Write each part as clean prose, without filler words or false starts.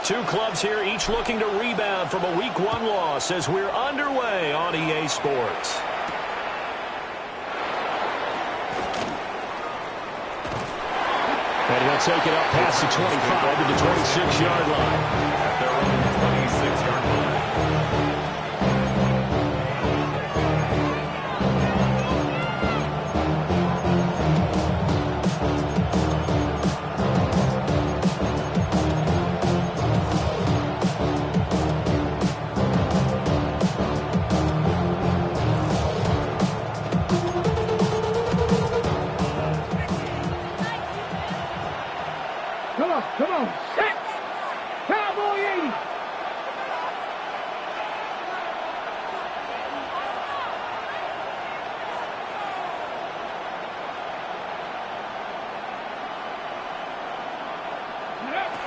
Two clubs here, each looking to rebound from a Week 1 loss as we're underway on EA Sports. And he'll take it up past the 25 to the 26-yard line. At their own 26-yard line. Come on, set! Cowboy 80!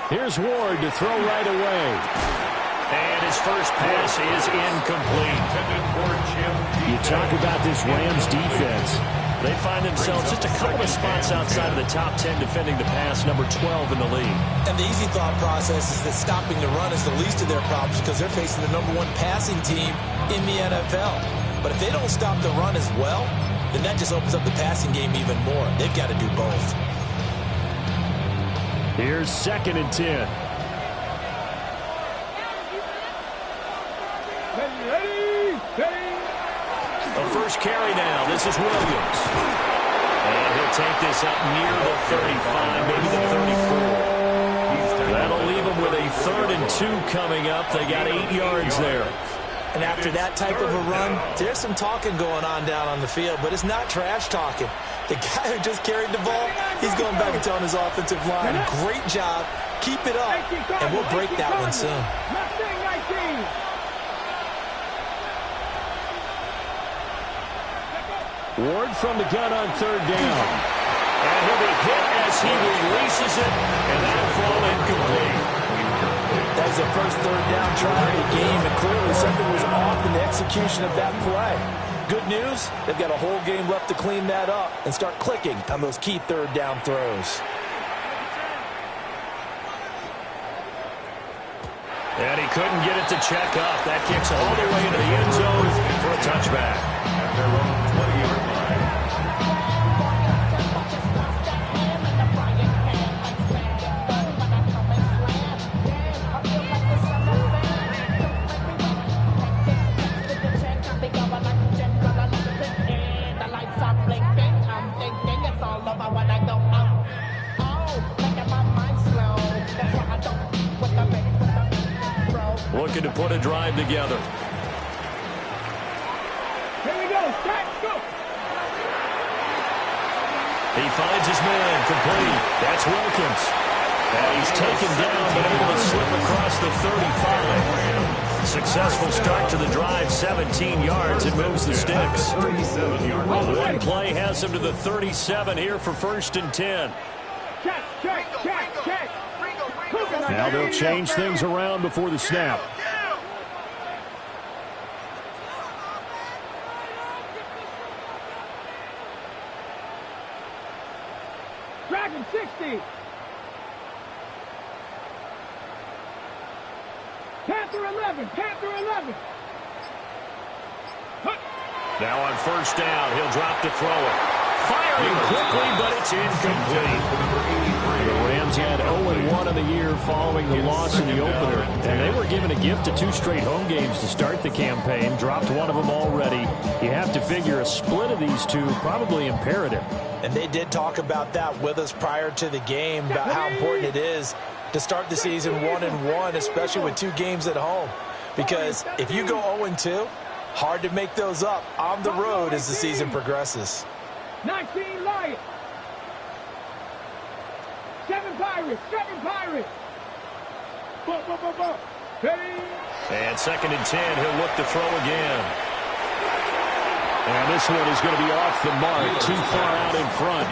Here's Ward to throw right away. And his first pass is incomplete. You talk about this Rams defense. They find themselves just a couple of spots outside of the top 10 defending the pass, number 12 in the league. And the easy thought process is that stopping the run is the least of their problems because they're facing the number 1 passing team in the NFL. But if they don't stop the run as well, then that just opens up the passing game even more. They've got to do both. Here's 2nd and 10. A first carry now. This is Williams. And he'll take this up near the 35, maybe the 34. That'll leave him with a 3rd and 2 coming up. They got 8 yards there. And after that type of a run, there's some talking going on down on the field, but it's not trash talking. The guy who just carried the ball, he's going back and telling his offensive line, great job, keep it up, and we'll break that one soon. Ward from the gun on 3rd down. And he'll be hit as he releases it, and that'll fall incomplete. That was the first 3rd down try of the game, and clearly something was off in the execution of that play. Good news, they've got a whole game left to clean that up and start clicking on those key 3rd down throws. And he couldn't get it to check up. That kicks all the way into the end zone for a touchback. At their own 20-yard line. Looking to put a drive together. Here we go, go! He finds his man, complete. That's Wilkins. And he's taken down, but able to slip across the 35. Successful start to the drive, 17 yards. It moves the sticks. 37-yard line. One play has him to the 37 here for 1st and 10. Check! Now they'll change things around before the snap. Dragon 60! Panther 11! Now on 1st down, he'll drop to throw it. Firing quickly, but it's incomplete. The Rams had 0-1 in the year following the loss in the opener, and they were given a gift of 2 straight home games to start the campaign. Dropped one of them already. You have to figure a split of these two probably imperative. And they did talk about that with us prior to the game, about how important it is to start the season 1-1, especially with 2 games at home. Because if you go 0-2, hard to make those up on the road as the season progresses. 19 Lions! 7 Pirates! Hey! And 2nd and 10, he'll look to throw again. And this one is going to be off the mark, too far out in front.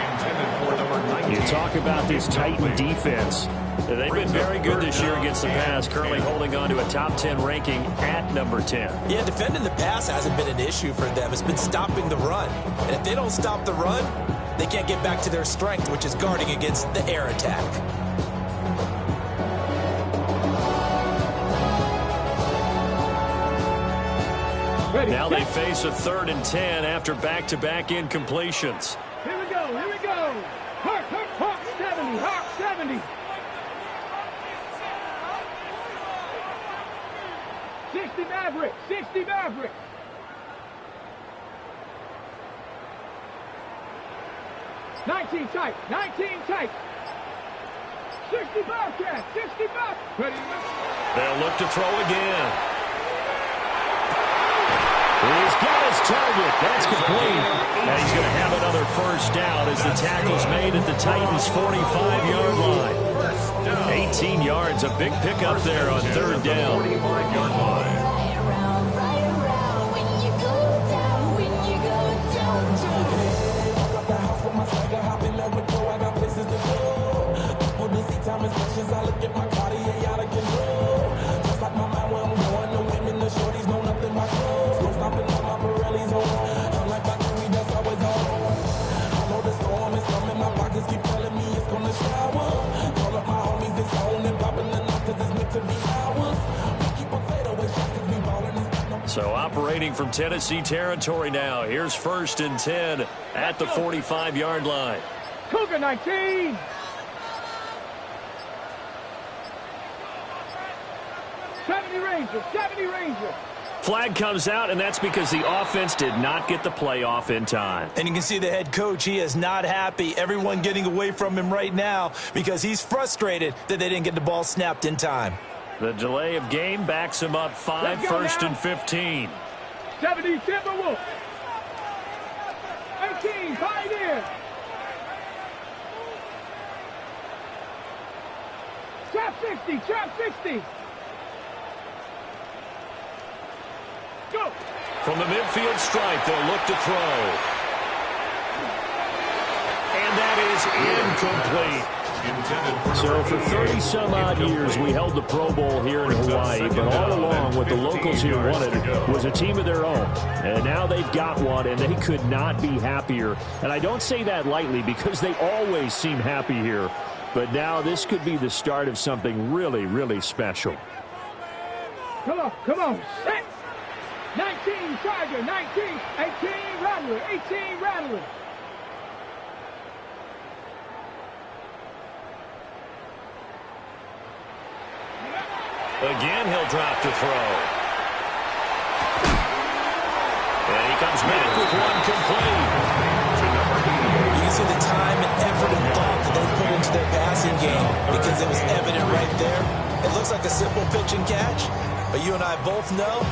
You talk about this Titan defense. They've been very good this year against the pass, currently holding on to a top 10 ranking at number 10. Yeah, defending the pass hasn't been an issue for them. It's been stopping the run. And if they don't stop the run, they can't get back to their strength, which is guarding against the air attack. ready. Now they face a 3rd and 10 after back-to-back incompletions. Here we go, here we go. Hawk 70, Hawk 70. 60 Maverick, 60 Maverick. 19 tight, 19 tight. 60 Bobcat, 60 Bob. Ready? They'll look to throw again. He's got his target. That's complete. Now he's going to have another first down as the tackle's made at the Titans' 45-yard line. 18 yards, a big pickup there on 3rd down. 45-yard line. So operating from Tennessee territory now. Here's 1st and 10 at the 45-yard line. Cougar 19. '70 Ranger. Flag comes out, and that's because the offense did not get the play off in time. And you can see the head coach, he is not happy. Everyone getting away from him right now because he's frustrated that they didn't get the ball snapped in time. The delay of game backs him up 5, 1st and 15. 70 Timberwolves. 18 Pioneer. Trap 60, trap 60. Go. From the midfield stripe, they'll look to throw. And that is incomplete. So for 30-some-odd years, we held the Pro Bowl here in Hawaii, but all along what the locals here wanted was a team of their own. And now they've got one, and they could not be happier. And I don't say that lightly because they always seem happy here. But now this could be the start of something really, really special. Come on, set. 19 Tiger, 19, 18 Rattler, 18 Rattler. Again, he'll drop to throw. And he comes back with one complete. You can see the time and effort and thought that they put into their passing game because it was evident right there. It looks like a simple pitch and catch, but you and I both know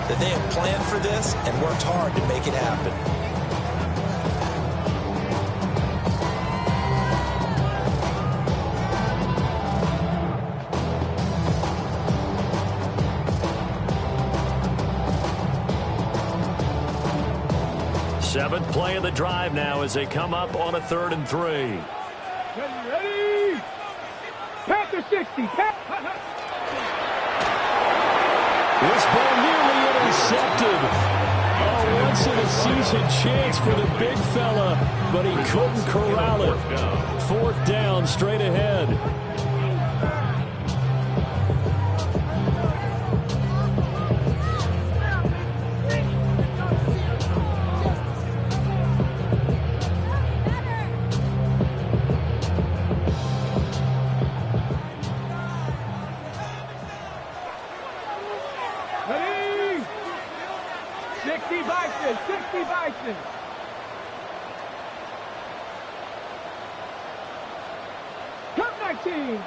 that they have planned for this and worked hard to make it happen. Seventh play of the drive now as they come up on a 3rd and 3. Ready? Panther 60. This ball nearly intercepted. Oh, once-in-a-season chance for the big fella, but he couldn't corral it. 4th down, straight ahead. Ready? 60 Bison, 60 Bison.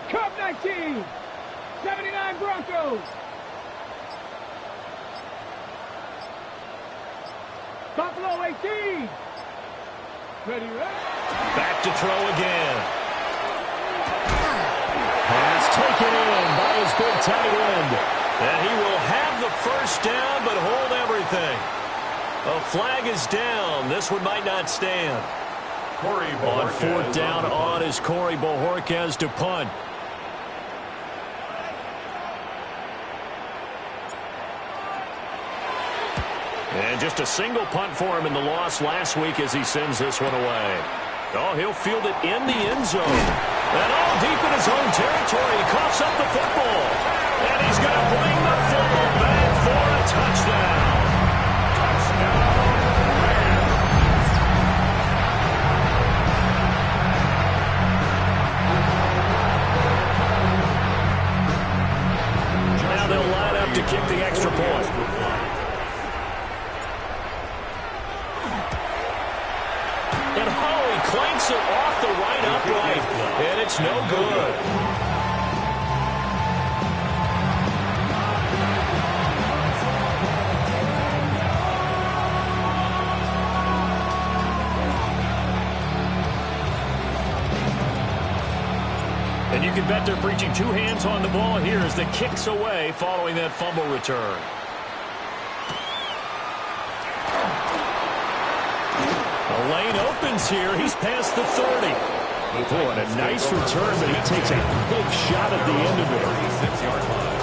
Cup 19, 79 Broncos. Buffalo 18. Ready? Back to throw again. Pass taken in by his big tight end. And he will have the first down, but hold everything. A flag is down. This one might not stand. On 4th down on is Corey Bojorquez to punt. And just a single punt for him in the loss last week as he sends this one away. Oh, he'll field it in the end zone. And all deep in his own territory. He coughs up the football. And he's going to bring the football back for a touchdown. And he clanks it off the right upright. And it's no good. And you can bet they're preaching two hands on the ball here as the kick's away following that fumble return. The lane opens here. He's past the 30. Boy, and a nice return, but he takes a big shot at the end of it. 36-yard line.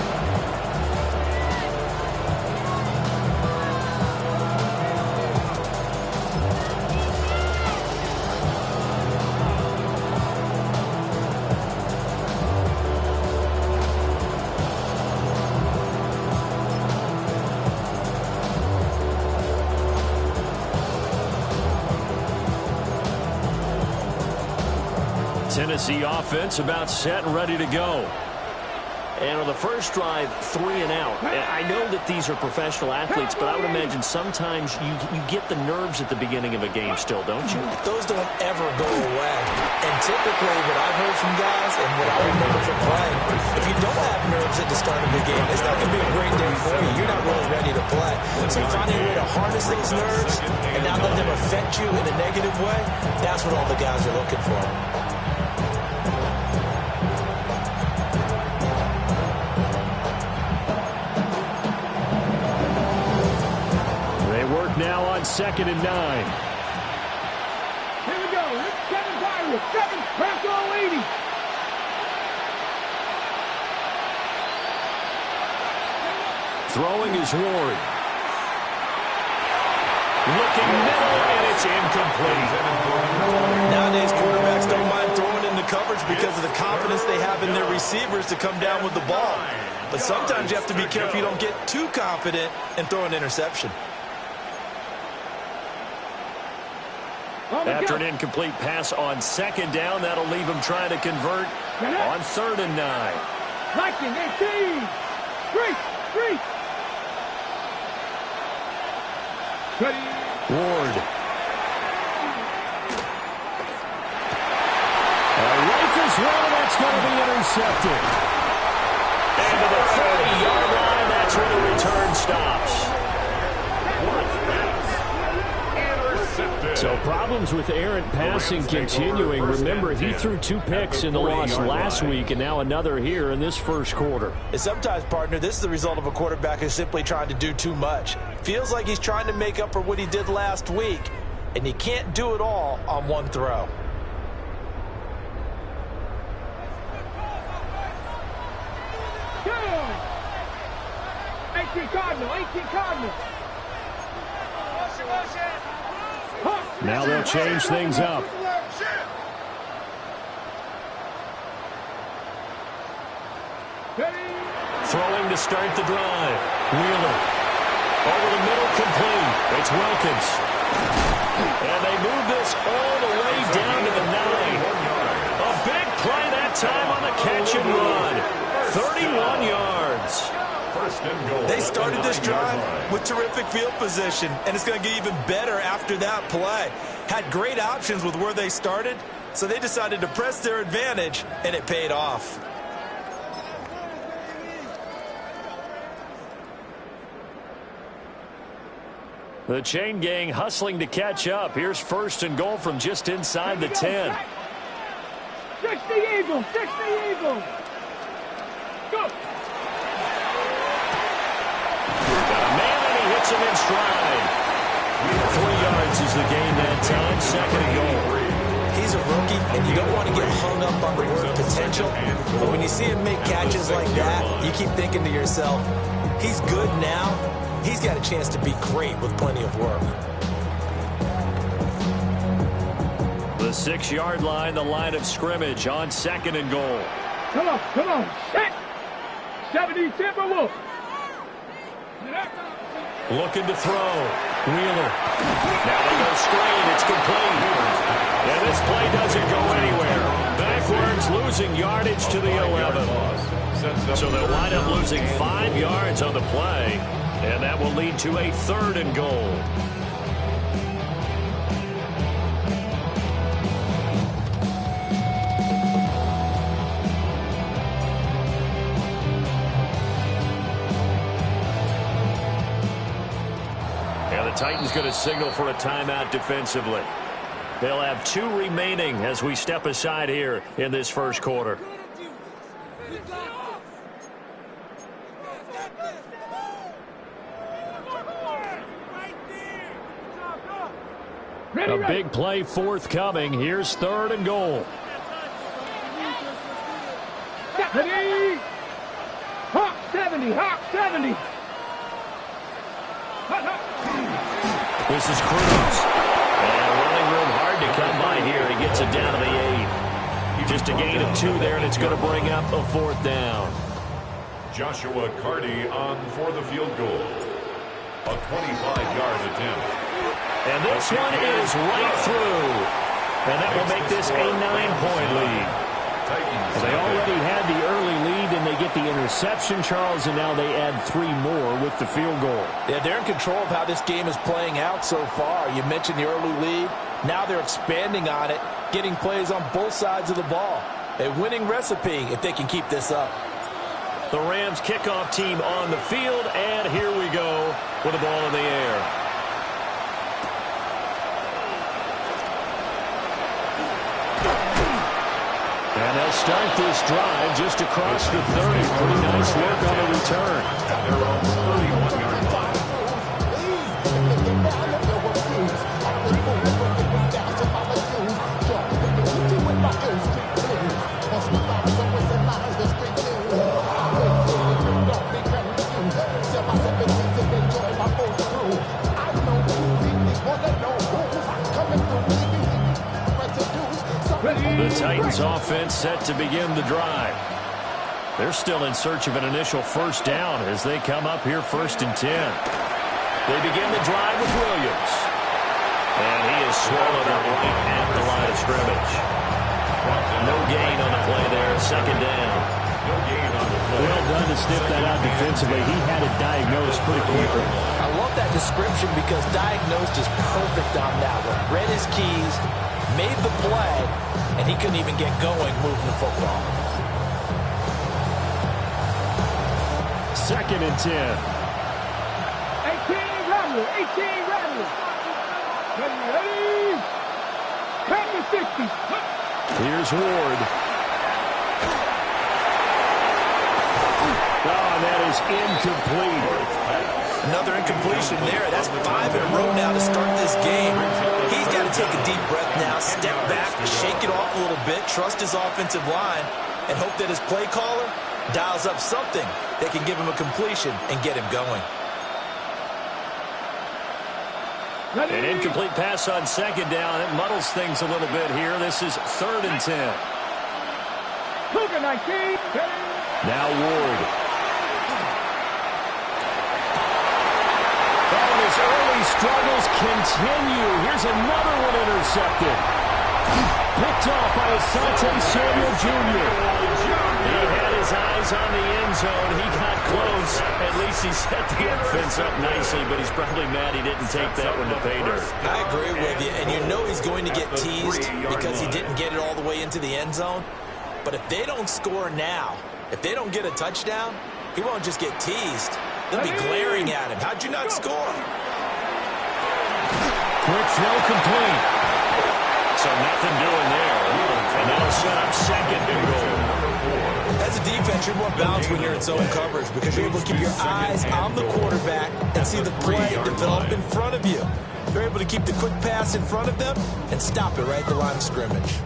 Tennessee offense about set and ready to go. And on the first drive, 3 and out. And I know that these are professional athletes, but I would imagine sometimes you get the nerves at the beginning of a game still, don't you? Those don't ever go away. And typically what I've heard from guys and what I remember from playing, if you don't have nerves at the start of the game, it's not going to be a great day for you. You're not really ready to play. So finding a way to harness those nerves and not let them affect you in a negative way, that's what all the guys are looking for. Now on 2nd and 9. Here we go. It's 7 Pirates. 7. Pass all 80. Throwing is Ward. Looking middle, and it's incomplete. Nowadays, quarterbacks don't mind throwing into coverage because of the confidence they have in their receivers to come down with the ball. But sometimes you have to be careful you don't get too confident and throw an interception. After an incomplete pass on 2nd down, that'll leave him trying to convert on 3rd and 9. Liking 18. Street. Ward. Rifles one, and that's going to be intercepted. And to the 30-yard line, that's where the return stops. So problems with errant passing continuing. Remember, he threw 2 picks in the loss last week, and now another here in this first quarter. And sometimes, partner, this is the result of a quarterback who's simply trying to do too much. Feels like he's trying to make up for what he did last week, and he can't do it all on one throw. Go! 18 Cardinal. Now they'll change things up. Throwing to start the drive. Wheeler. Over the middle, complete. It's Wilkins. And they move this all the way down to the 9. A big play that time on the catch and run. 31 yards. They started this drive with terrific field position, and it's going to get even better after that play. Had great options with where they started, so they decided to press their advantage, and it paid off. The chain gang hustling to catch up. Here's 1st and goal from just inside the 10. 60 Eagles. Go. Hits him in stride. 3 yards is the gain that time. 2nd and goal. He's a rookie, and you don't want to get hung up on the word potential. But when you see him make catches like that, you keep thinking to yourself, he's good now. He's got a chance to be great with plenty of work. The 6-yard line, the line of scrimmage on 2nd and goal. Come on. Set. 70 Timberwolves. Looking to throw. Wheeler. Now they go screen. It's complete. And this play doesn't go anywhere. Backwards, losing yardage to the 11. So they'll wind up losing 5 yards on the play. And that will lead to a 3rd and goal. Titans going to signal for a timeout defensively. They'll have 2 remaining as we step aside here in this first quarter. A big play forthcoming. Here's 3rd and goal. Ready? Hawk 70, Hawk 70. This is Cruz. And running room hard to come by here. He gets it down to the 8. Just a gain of 2 there, and it's going to bring up a 4th down. Joshua Carty on for the field goal. A 25-yard attempt. And this one is right through. And that will make this a 9-point lead. Well, they already had the early lead, and they get the interception, Charles, and now they add 3 more with the field goal. Yeah, they're in control of how this game is playing out so far. You mentioned the early lead. Now they're expanding on it, getting plays on both sides of the ball. A winning recipe if they can keep this up. The Rams kickoff team on the field, and here we go with the ball in the air. And they'll start this drive just across the 30. Pretty nice work on the return. At their own 31-yard line. The Titans offense set to begin the drive. They're still in search of an initial first down as they come up here 1st and 10. They begin the drive with Williams. And he is swallowed up right at the line of scrimmage. No gain on the play there. 2nd down. No gain on the play. Well done to sniff that out defensively. He had it diagnosed pretty quickly. I love that description because diagnosed is perfect on that one. Read his keys, made the play, and he couldn't even get going moving the football. 2nd and 10. 18 Rattler, 18 Rattler. Ready? Count to 60. Here's Ward. Oh, and that is incomplete. Another incompletion there. That's 5 in a row now to start this game. He's got to take a deep breath now, step back, shake it off a little bit, trust his offensive line, and hope that his play caller dials up something that can give him a completion and get him going. An incomplete pass on 2nd down. It muddles things a little bit here. This is 3rd and 10. Cougar 19. Now Ward. His early struggles continue. Here's another one intercepted. Picked off by Asante Samuel Jr. He had his eyes on the end zone. He got close. At least he set the offense up nicely, but he's probably mad he didn't take that one to pay dirt. I agree with you, and you know he's going to get teased because he didn't get it all the way into the end zone. But if they don't score now, if they don't get a touchdown, he won't just get teased. They'll be glaring at him. How'd you not score? Quick throw complete. So nothing doing there. And that'll set up 2nd and goal. As a defense, you're more balanced when you're in zone coverage because you're able to keep your eyes on the quarterback and see the play develop in front of you. You're able to keep the quick pass in front of them and stop it right at the line of scrimmage.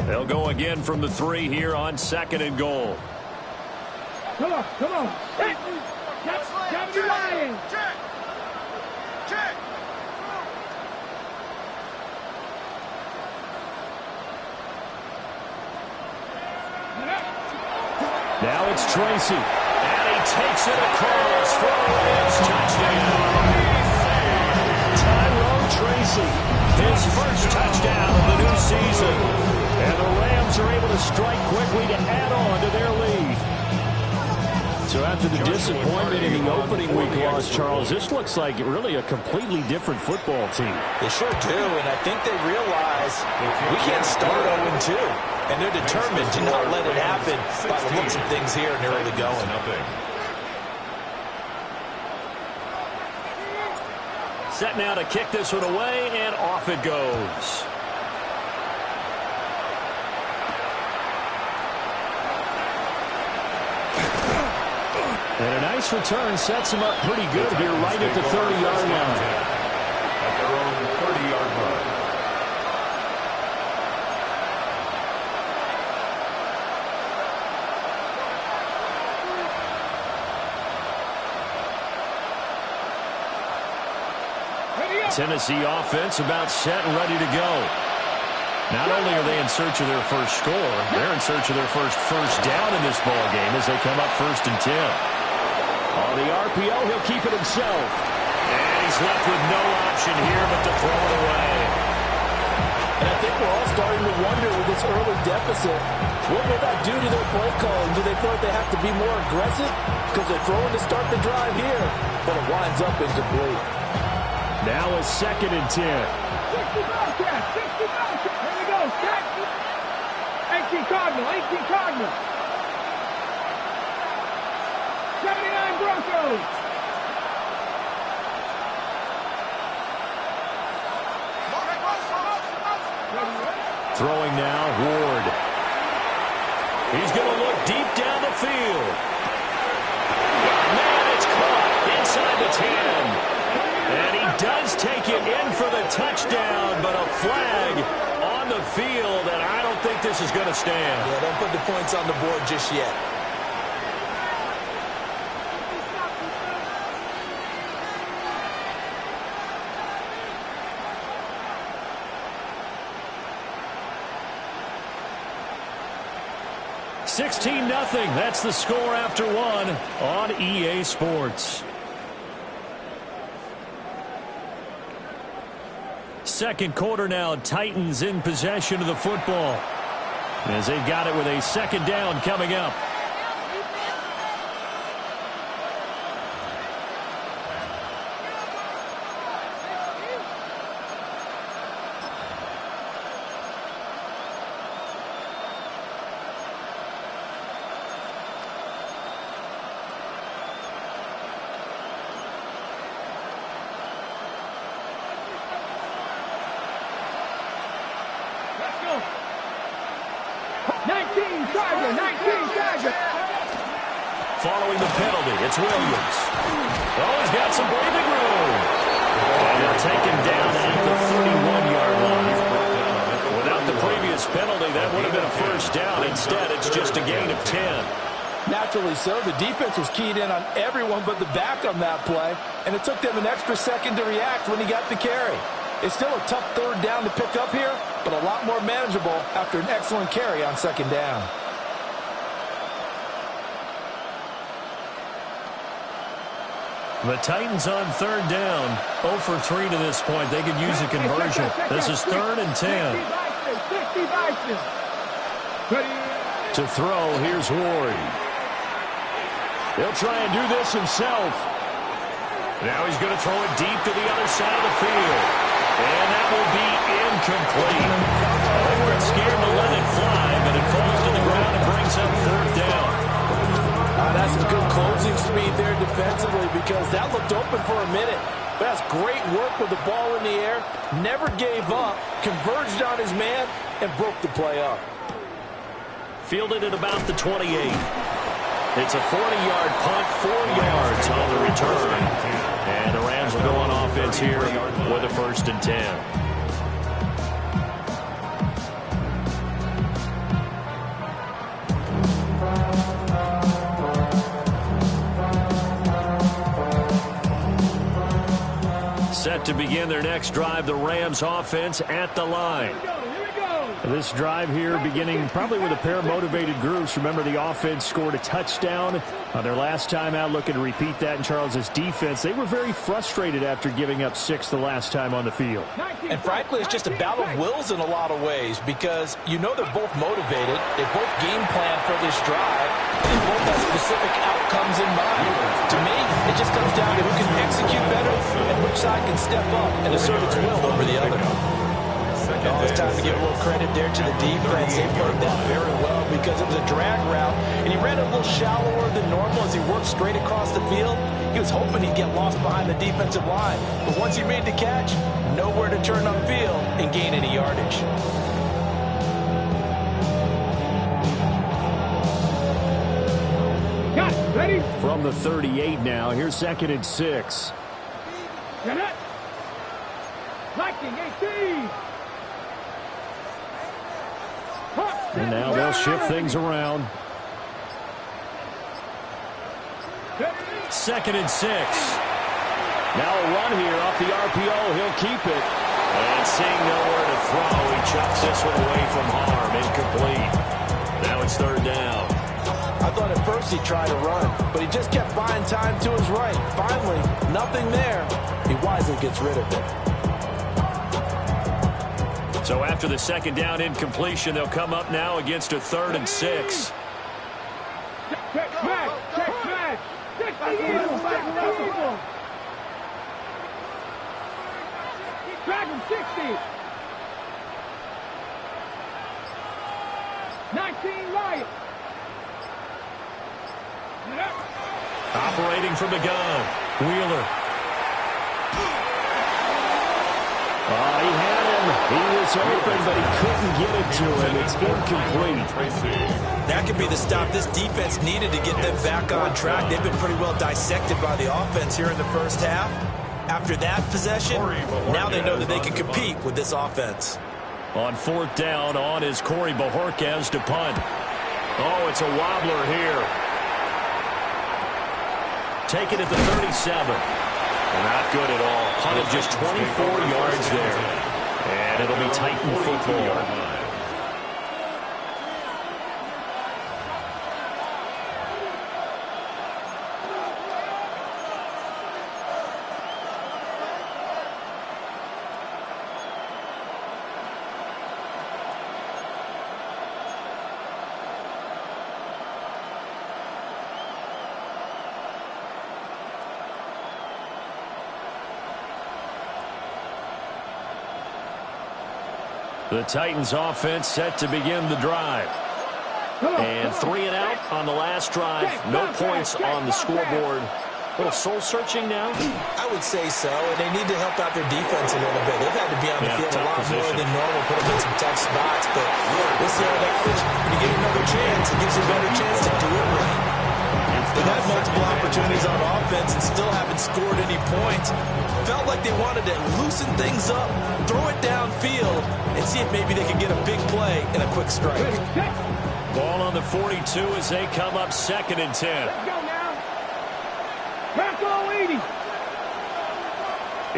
They'll go again from the 3 here on 2nd and goal. Come on, come on. Hey, that's Lions. Check. Check. Now it's Tracy. And he takes it across for a Rams touchdown. Tyrone Tracy. His first touchdown of the new season. And the Rams are able to strike quickly to add on to their lead. So after the disappointment in the opening week loss, Charles, this looks like really a completely different football team. They sure do, and I think they realize we can't start 0-2. And they're determined to not let it happen by the looks of things here in the early going. Set now to kick this one away, and off it goes. And a nice return sets him up pretty good here right at the 30-yard line. At their own 30-yard line. Tennessee offense about set and ready to go. Not only are they in search of their first score, they're in search of their first down in this ball game as they come up 1st and 10. On the RPO, he'll keep it himself. And he's left with no option here but to throw it away. And I think we're all starting to wonder with this early deficit, what will that do to their play calling? Do they feel like they have to be more aggressive? Because they're throwing to start the drive here, but it winds up incomplete. Now a 2nd and 10. 60 Bobcats, 60 Bobcats. Here we go, set. 18 Cardinal, 18 Cardinal. 79 Broncos. Throwing now, Ward. He's going to look deep down the field. Man, it's caught inside the 10. And he does take it in for the touchdown, but a flag on the field, and I don't think this is going to stand. Yeah, don't put the points on the board just yet. $16-0. That's the score after one on EA Sports. Second quarter now, Titans in possession of the football as they've got it with a 2nd down coming up. Following the penalty, it's Williams. Oh, he's got some breathing room. And they'll take him down at the 31-yard line. Without the previous penalty, that would have been a 1st down. Instead, it's just a gain of 10. Naturally so. The defense was keyed in on everyone but the back on that play, and it took them an extra second to react when he got the carry. It's still a tough 3rd down to pick up here, but a lot more manageable after an excellent carry on 2nd down. The Titans on 3rd down. 0 for 3 to this point. They could use a conversion. This is 3rd and 10. To throw, here's Ward. He'll try and do this himself. Now he's going to throw it deep to the other side of the field. And that will be incomplete. They weren't scared to let it fly, but it falls to the ground and brings up 4th down. That's some good closing speed there defensively because that looked open for a minute. But that's great work with the ball in the air. Never gave up, converged on his man, and broke the play up. Fielded at about the 28. It's a 40-yard punt, 4 yards on the return. And the Rams will go on offense here with a 1st and 10. Set to begin their next drive, the Rams offense at the line. This drive here beginning probably with a pair of motivated groups. Remember, the offense scored a touchdown on their last time out, looking to repeat that in Charles's defense. They were very frustrated after giving up 6 the last time on the field. And frankly, it's just a battle of wills in a lot of ways because you know they're both motivated. They both game plan for this drive. And both have specific outcomes in mind. To me, it just comes down to who can execute better and which side can step up and assert its will over the other. Oh, it's time to give a little credit there to the defense. They played that very well because it was a drag route, and he ran a little shallower than normal as he worked straight across the field. He was hoping he'd get lost behind the defensive line. But once he made the catch, nowhere to turn upfield and gain any yardage. Got it. Ready? From the 38 now, here's 2nd and 6. Get it. Liking 18. And now they'll shift things around. 2nd and 6. Now a run here off the RPO. He'll keep it. And seeing nowhere to throw, he chucks this one away from harm. Incomplete. Now it's 3rd down. I thought at first he tried to run, but he just kept buying time to his right. Finally, nothing there. He wisely gets rid of it. So after the 2nd down incompletion, they'll come up now against a 3rd and 6. Check smash. Check smash. Check the Eagles. Check the Eagles. Drag him 60. 19 Lions. Operating from the gun. Wheeler. Oh, he had him. He was open, but he couldn't get it to him. It's incomplete. That could be the stop this defense needed to get them back on track. They've been pretty well dissected by the offense here in the first half. After that possession, now they know that they can compete with this offense. On 4th down, on is Corey Bojorquez to punt. Oh, it's a wobbler here. Taken at the 37. Not good at all. Punt of just 24 yards there. And it'll be Titan football. The Titans offense set to begin the drive. And 3 and out on the last drive. No points on the scoreboard. A little soul-searching now? I would say so, and they need to help out their defense a little bit. They've had to be on the field a lot more than normal, put them in some tough spots. But what's the old adage? When you get another chance, it gives you a better chance to do it right. They've had multiple opportunities on offense and still haven't scored any points. Felt like they wanted to loosen things up, throw it downfield, and see if maybe they could get a big play and a quick strike. Ball on the 42 as they come up 2nd and 10. Let's go now. Back all 80.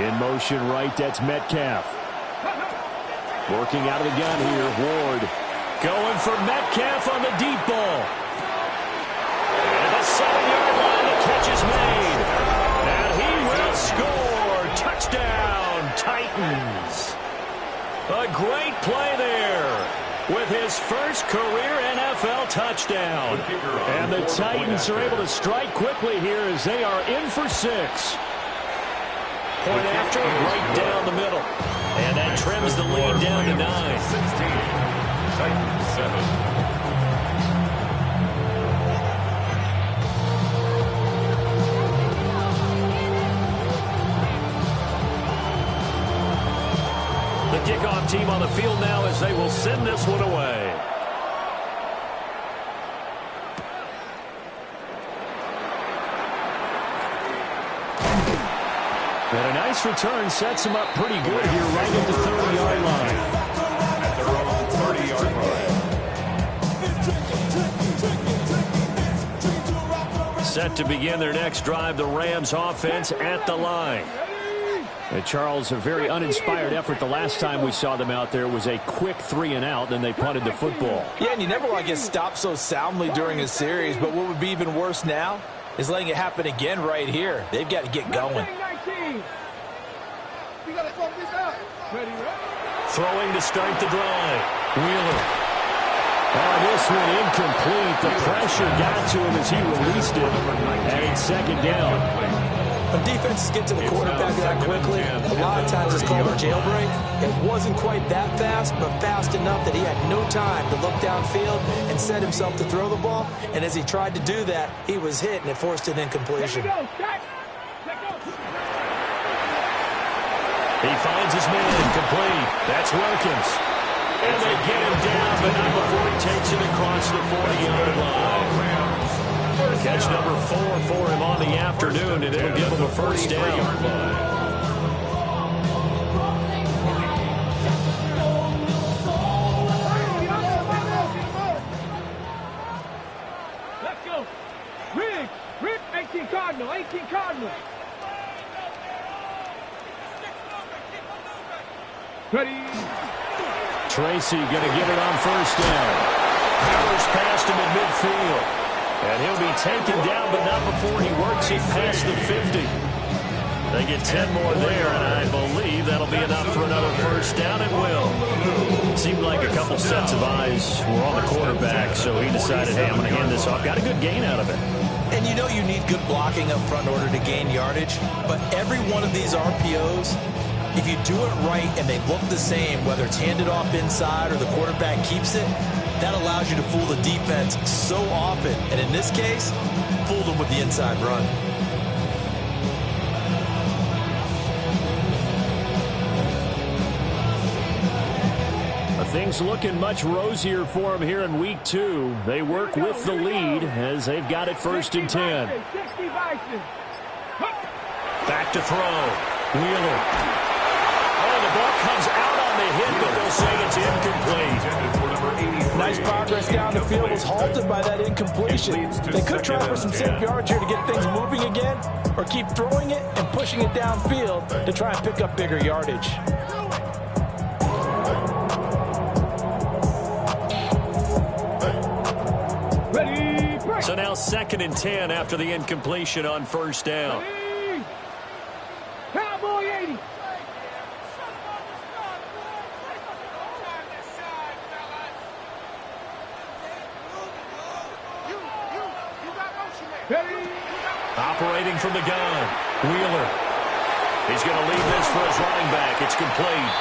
In motion right, that's Metcalf. Working out of the gun here, Ward. Going for Metcalf on the deep ball. And the 7-yard line, the catch is made. And he will score. Touchdown, Titans. A great play there with his first career NFL touchdown. And the Titans are able to strike quickly here as they are in for 6. Point after, right down the middle. And that trims the lead down to 9. 16, Titans 7. The kickoff team on the field now as they will send this one away. And a nice return sets him up pretty good here right at the 30-yard line. At their own 30-yard line. Set to begin their next drive, the Rams offense at the line. And Charles, a very uninspired effort the last time we saw them out there was a quick 3 and out, then they punted the football. Yeah, and you never want to get stopped so soundly during a series, but what would be even worse now is letting it happen again right here. They've got to get going. Throwing to start the drive. Wheeler. Oh, this one incomplete. The pressure got to him as he released it. And it's 2nd down. When defenses get to the quarterback that quickly, a lot of times it's called a jailbreak. It wasn't quite that fast, but fast enough that he had no time to look downfield and set himself to throw the ball. And as he tried to do that, he was hit, and it forced an incompletion. He finds his man, complete. That's Wilkins. And they get him down, but not before he takes it across the 40-yard line. Catch number 4 for him on the afternoon, and it'll give him a first down. Rick, 18 Cardinal, 18 Cardinal. Ready. Tracy going to get it on first down. Powers past him at midfield. And he'll be taken down, but not before he works it past the 50. They get 10 more there, and I believe that'll be enough for another first down. It will. Seemed like a couple sets of eyes were on the quarterback, so he decided, hey, I'm going to hand this off. Got a good gain out of it. And you know you need good blocking up front in order to gain yardage, but every one of these RPOs, if you do it right and they look the same, whether it's handed off inside or the quarterback keeps it, that allows you to fool the defense so often. And in this case, fooled them with the inside run. Things looking much rosier for them here in week 2. They work with the lead as they've got it first and 10. Back to throw. Wheeler. Oh, the ball comes out on the hit, but they'll say it's incomplete. Nice progress down the field was halted by that incompletion. They could try for some safe yards here to get things moving again, or keep throwing it and pushing it downfield to try and pick up bigger yardage. So now 2nd and 10 after the incompletion on first down. Cowboy 80. Operating from the gun. Wheeler. He's going to leave this for his running back. It's complete.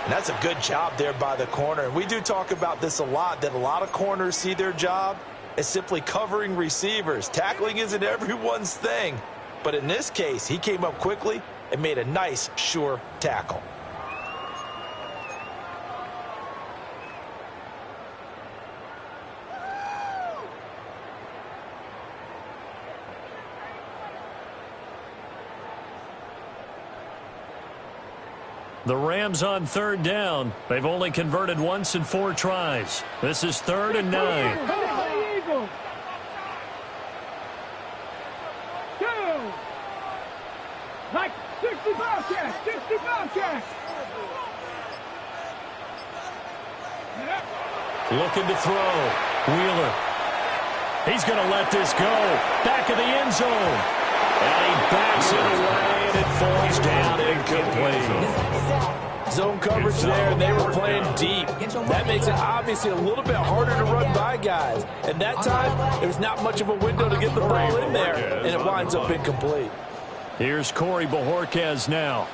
And that's a good job there by the corner. And we do talk about this a lot, that a lot of corners see their job as simply covering receivers. Tackling isn't everyone's thing. But in this case, he came up quickly and made a nice, sure tackle. The Rams on 3rd down. They've only converted once in 4 tries. This is 3rd and 9. Like 60 Bobcats, 60 Bobcats. Looking to throw. Wheeler. He's going to let this go. Back of the end zone. And he backs it away, and it falls down incomplete. Zone coverage there, and they were playing deep. That makes it obviously a little bit harder to run by guys. And that time, there's not much of a window to get the ball in there, and it winds up incomplete. Here's Corey Bojorquez now.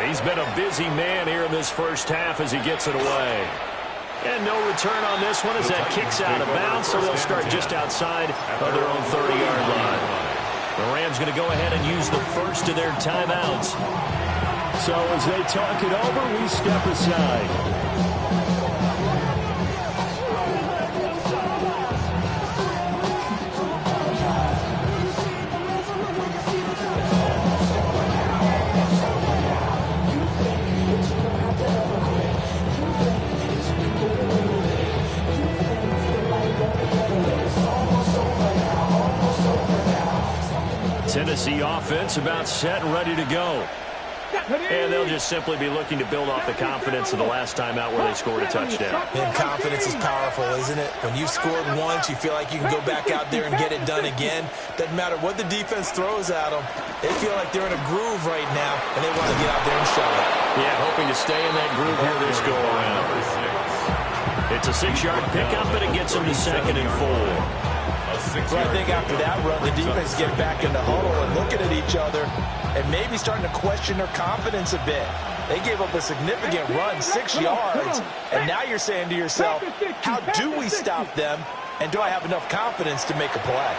He's been a busy man here in this first half as he gets it away. And no return on this one as that kicks out of bounds, so they'll start just outside of their own 30-yard line. The Rams going to go ahead and use the first of their timeouts. So as they talk it over, we step aside. Tennessee offense about set and ready to go. And they'll just simply be looking to build off the confidence of the last time out where they scored a touchdown. And confidence is powerful, isn't it? When you've scored once, you feel like you can go back out there and get it done again. Doesn't matter what the defense throws at them. They feel like they're in a groove right now, and they want to get out there and show it. Yeah, hoping to stay in that groove here this go-around. It's a 6-yard pickup, but it gets them to 2nd and 4. So I think after that run, the defense get back in the huddle and looking at each other and maybe starting to question their confidence a bit. They gave up a significant run, 6 yards, and now you're saying to yourself, how do we stop them And do I have enough confidence to make a play?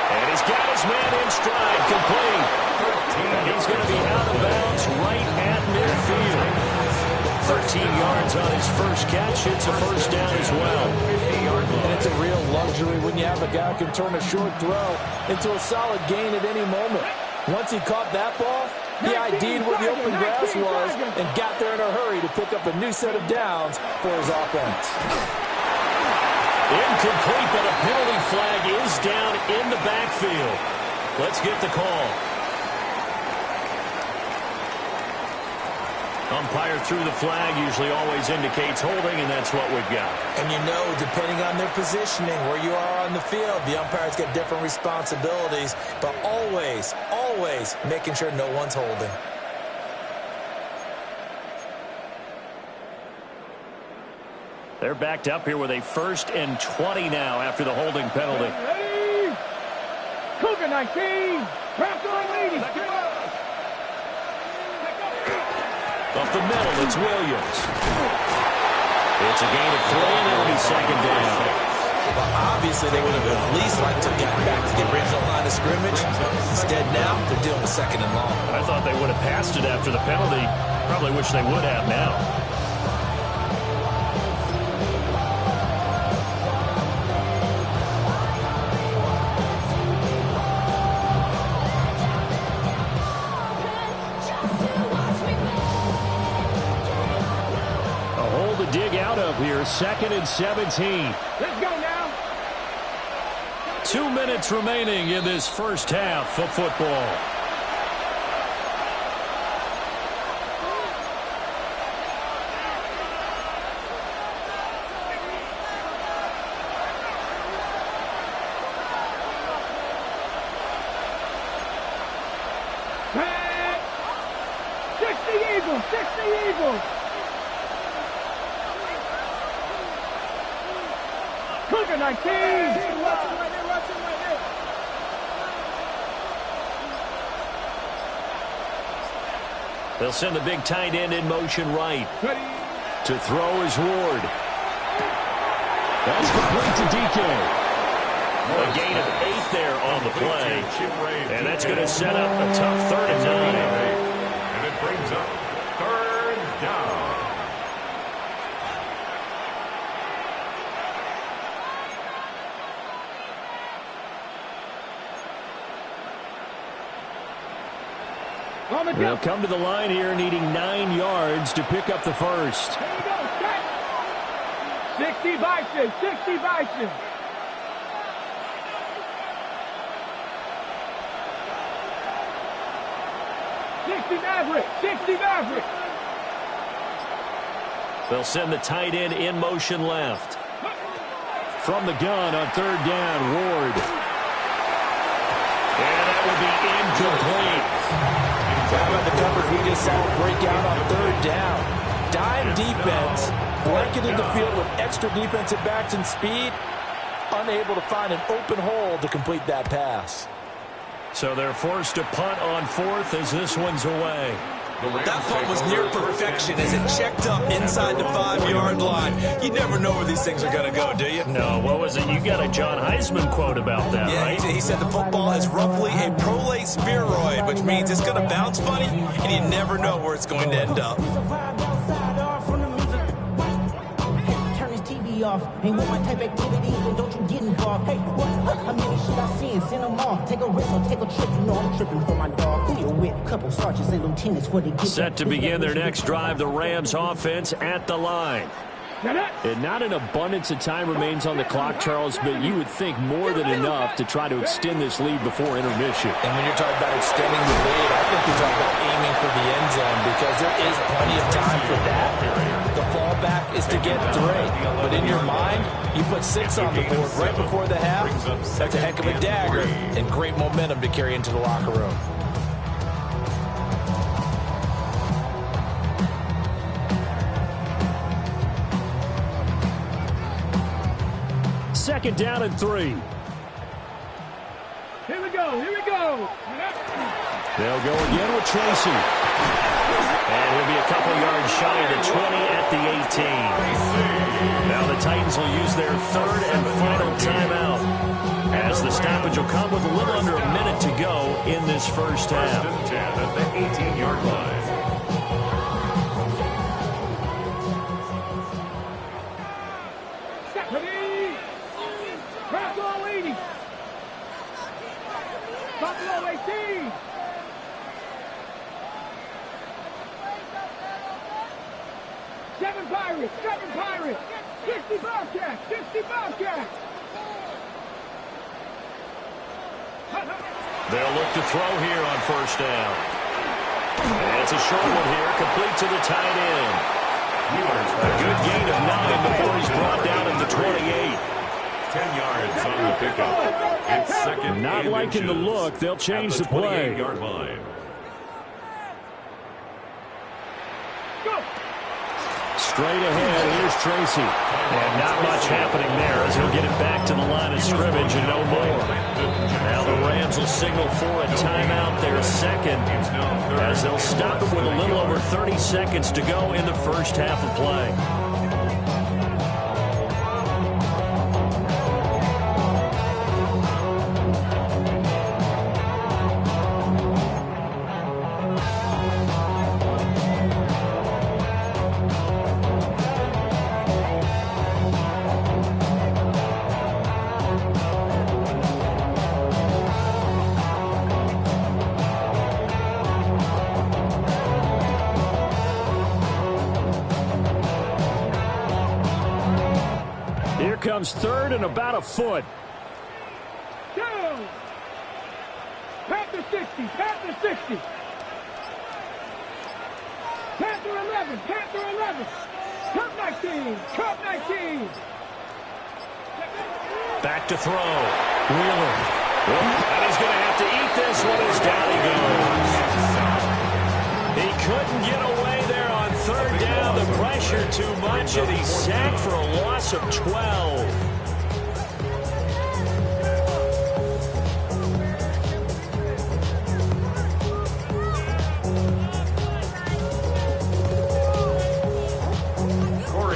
And he's got his man in stride, complete. And he's going to be out of bounds right at midfield. 13 yards on his first catch. It's a first down as well. And it's a real luxury when you have a guy who can turn a short throw into a solid gain at any moment. Once he caught that ball, he ID'd where the open grass was and got there in a hurry to pick up a new set of downs for his offense. Incomplete, but a penalty flag is down in the backfield. Let's get the call. Umpire threw the flag, usually always indicates holding, and that's what we've got. And you know, depending on their positioning, where you are on the field, the umpire's got different responsibilities, but always, always making sure no one's holding. They're backed up here with a 1st and 20 now after the holding penalty. Ready? Cougar 19. Wrapped on leading. Up the middle, it's Williams. It's a gain of 3, and it'll be 2nd down. Well, obviously, they would have at least liked to get back to the original line of scrimmage. Instead, now, they're dealing with 2nd and long. I thought they would have passed it after the penalty. Probably wish they would have now. Dig out of here, 2nd and 17. Let's go now. 2 minutes remaining in this first half of football. Pat. 60 Eagles, 60 Eagles. Cougar 19. They'll send the big tight end in motion right. Ready. To throw is Ward. That's complete to DK. A gain of 8 there on the play. And that's going to set up a tough 3rd and 9. And it brings up 3rd down. They'll come to the line here needing 9 yards to pick up the first. Here we go. 60 Bison, 60 Bison. Maverick, 60 Maverick. They'll send the tight end in motion left. From the gun on 3rd down, Ward. And that will be incomplete. How about the coverage we just saw break out on 3rd down? Dime defense, blanketed the field with extra defensive backs and speed, unable to find an open hole to complete that pass. So they're forced to punt on 4th as this one's away. That punt was near perfection as it checked up inside the 5-yard line. You never know where these things are going to go, do you? No, what was it? You got a John Heisman quote about that, yeah, right? He said the football is roughly a prolate spheroid, which means it's going to bounce funny, and you never know where it's going to end up. Off. Ain't with my type activities, then don't you get involved. Hey, what? How many should I see and send them off? Take a risk or take a trip, you know I'm tripping for my dog. Who you with? Couple sergeants and lieutenants for the get. Set to begin their next drive, the Rams offense at the line. And not an abundance of time remains on the clock, Charles, but you would think more than enough to try to extend this lead before intermission. And when you're talking about extending the lead, I think you're talking about aiming for the end zone because there is plenty of time for that. The fallback is to get 3. But in your mind, you put 6 on the board right before the half. That's a heck of a dagger and great momentum to carry into the locker room. Second down and 3. Here we go, here we go. They'll go again with Tracy. And he'll be a couple yards shy of the 20 at the 18. Now the Titans will use their third and final timeout, as the stoppage will come with a little under a minute to go in this first half. First and 10 at the 18-yard line. Ready? Buffalo 80. Buffalo 18. Seven Pirates. 60 Bobcats. They'll look to throw here on first down. And it's a short one here, complete to the tight end. A good gain of 9 before he's brought down at the 28. 10 yards on the pickup. It's second. Not liking the look. They'll change the play. 28-yard line. Straight ahead, here's Tracy. And not much happening there as he'll get it back to the line of scrimmage and no more. Now the Rams will signal for a timeout, their second, as they'll stop it with a little over 30 seconds to go in the first half of play. Comes third and about a foot. Down. Panther 60. Panther 11. Cup 19. Back to throw. Wheeler. And he's going to have to eat this one as down he goes. He couldn't get away there on third down. The pressure too much, and he's sacked for a loss of 12.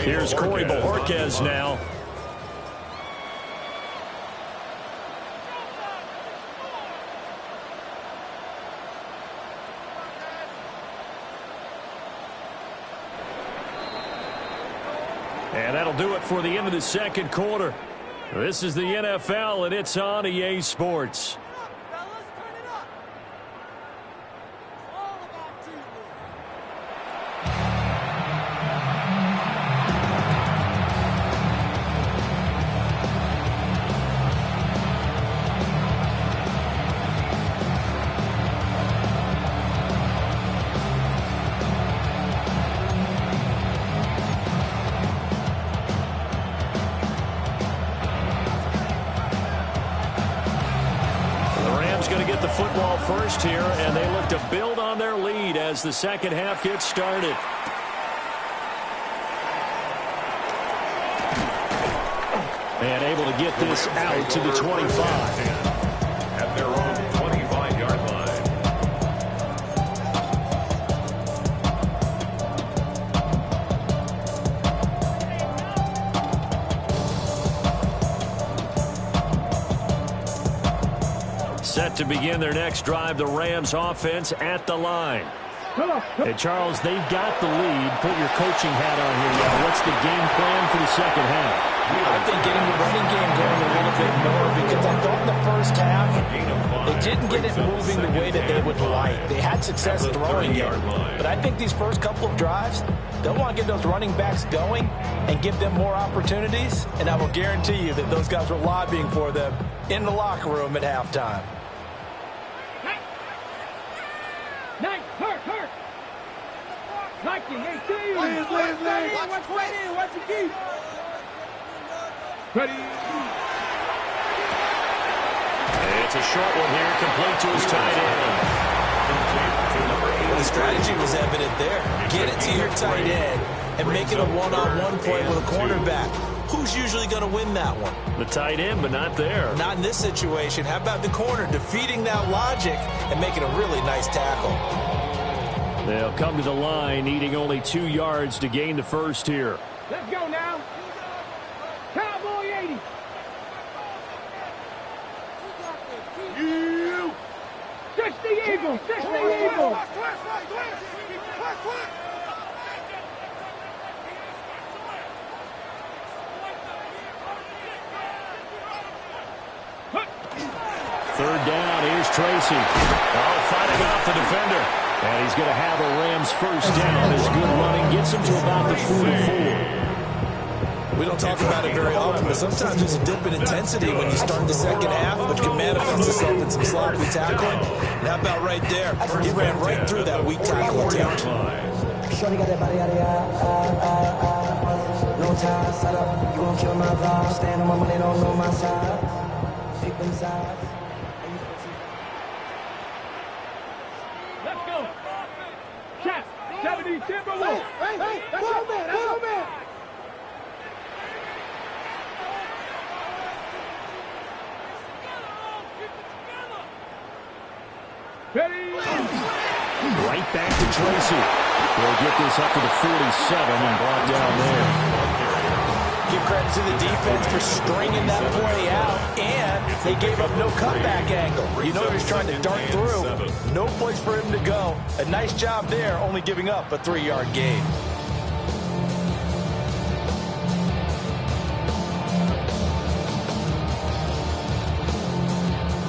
Here's Corey Bojorquez now. And that'll do it for the end of the second quarter. This is the NFL, and it's on EA Sports. First here, and they look to build on their lead as the second half gets started. And able to get this out to the 25. At their own 25-yard line. Set to begin their next drive, the Rams offense at the line. Hey, Charles, they've got the lead. Put your coaching hat on here now. What's the game plan for the second half? I think getting the running game going a little bit more, because I thought in the first half they didn't get it moving the way that they would like. They had success throwing it, but I think these first couple of drives, they'll want to get those running backs going and give them more opportunities, and I will guarantee you that those guys were lobbying for them in the locker room at halftime. Hurt. 19, 18. Watch the key. Ready. It's a short one here, complete to his tight end. The strategy was evident there. Get it to your tight end and make it a one-on-one play with a cornerback. Who's usually going to win that one? The tight end, but not there. Not in this situation. How about the corner defeating that logic and making a really nice tackle? They'll come to the line, needing only 2 yards to gain the first here. Let's go now. Cowboy 80. You. 60 Eagles. 60 Eagles. Third down, here's Tracy. Fighting off the defender. And he's going to have a Rams first down. His good running gets him to about the 44. We don't talk about it very often, but sometimes there's a dip in intensity when you start the second half, which can manifest itself in some sloppy tackling. And how about right there? He ran right through that weak tackle attempt. Shorty got that body out of no time, set up, you gon' kill my vibe. Stand on my money, don't know my side. Pick them sides. Let's go. Check. 70 Timberwolves. Hey, that's your man. That's your man. Ready. Right back to Tracy. He'll get this up to the 47 and brought down there. Give credit to the defense for stringing that play out, and they gave up no cutback angle. You know he was trying to dart through. No place for him to go. A nice job there, only giving up a 3-yard gain.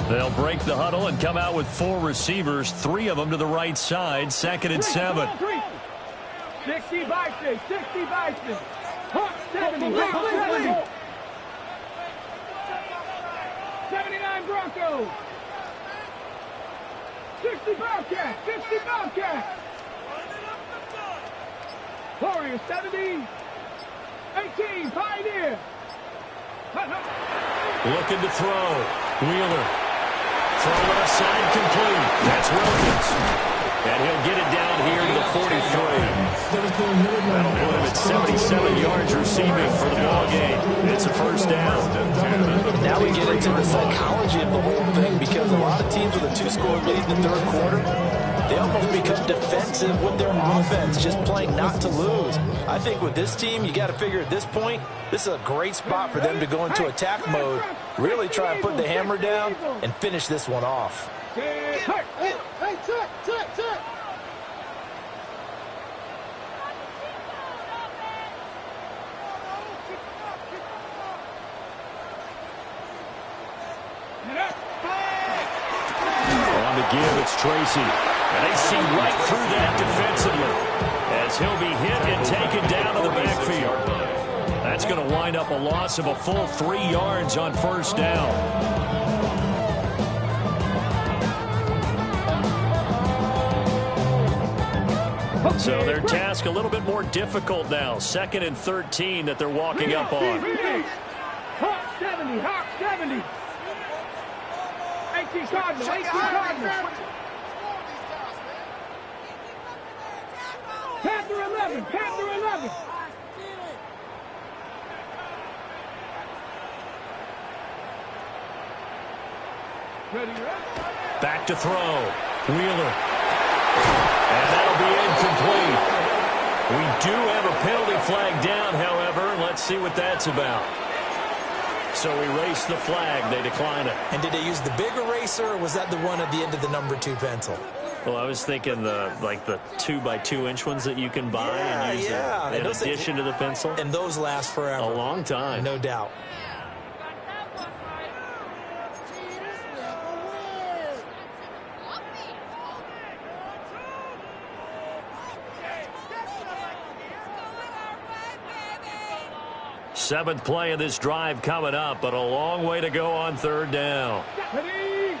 They'll break the huddle and come out with 4 receivers, 3 of them to the right side, 2nd and 7. 60 Bison, 60 Bison. 70, 70. 79 Broncos. 60 Bobcats, 60 Bobcats. Warriors, 70. 18, Pioneer. Looking to throw. Wheeler. Throw left side complete. That's Williams. And he'll get it down here to the 43. That'll put him at 77 yards receiving for the ball game. It's a first down. Now we get into the psychology of the whole thing, because a lot of teams with a 2-score lead in the third quarter, they almost become defensive with their offense, just playing not to lose. I think with this team, you got to figure at this point, this is a great spot for them to go into attack mode, really try and put the hammer down and finish this one off. Hey, check. On the give, it's Tracy. And they see right through that defensively as he'll be hit and taken down to the backfield. That's going to wind up a loss of a full 3 yards on first down. So their task a little bit more difficult now. 2nd and 13 that they're walking up on. Hawk 70, Hawk 70. 18 Cardinals, 18 Cardinals. Panther 11, Panther 11. Ready, Back to throw. Wheeler. And that'll be incomplete. We do have a penalty flag down, however. Let's see what that's about. So erase the flag. They decline it. And did they use the big eraser, or was that the one at the end of the number 2 pencil? Well, I was thinking the 2x2-inch ones that you can buy and use in addition to the pencil. And those last forever. A long time. No doubt. Seventh play of this drive coming up, but a long way to go on third down. Ready?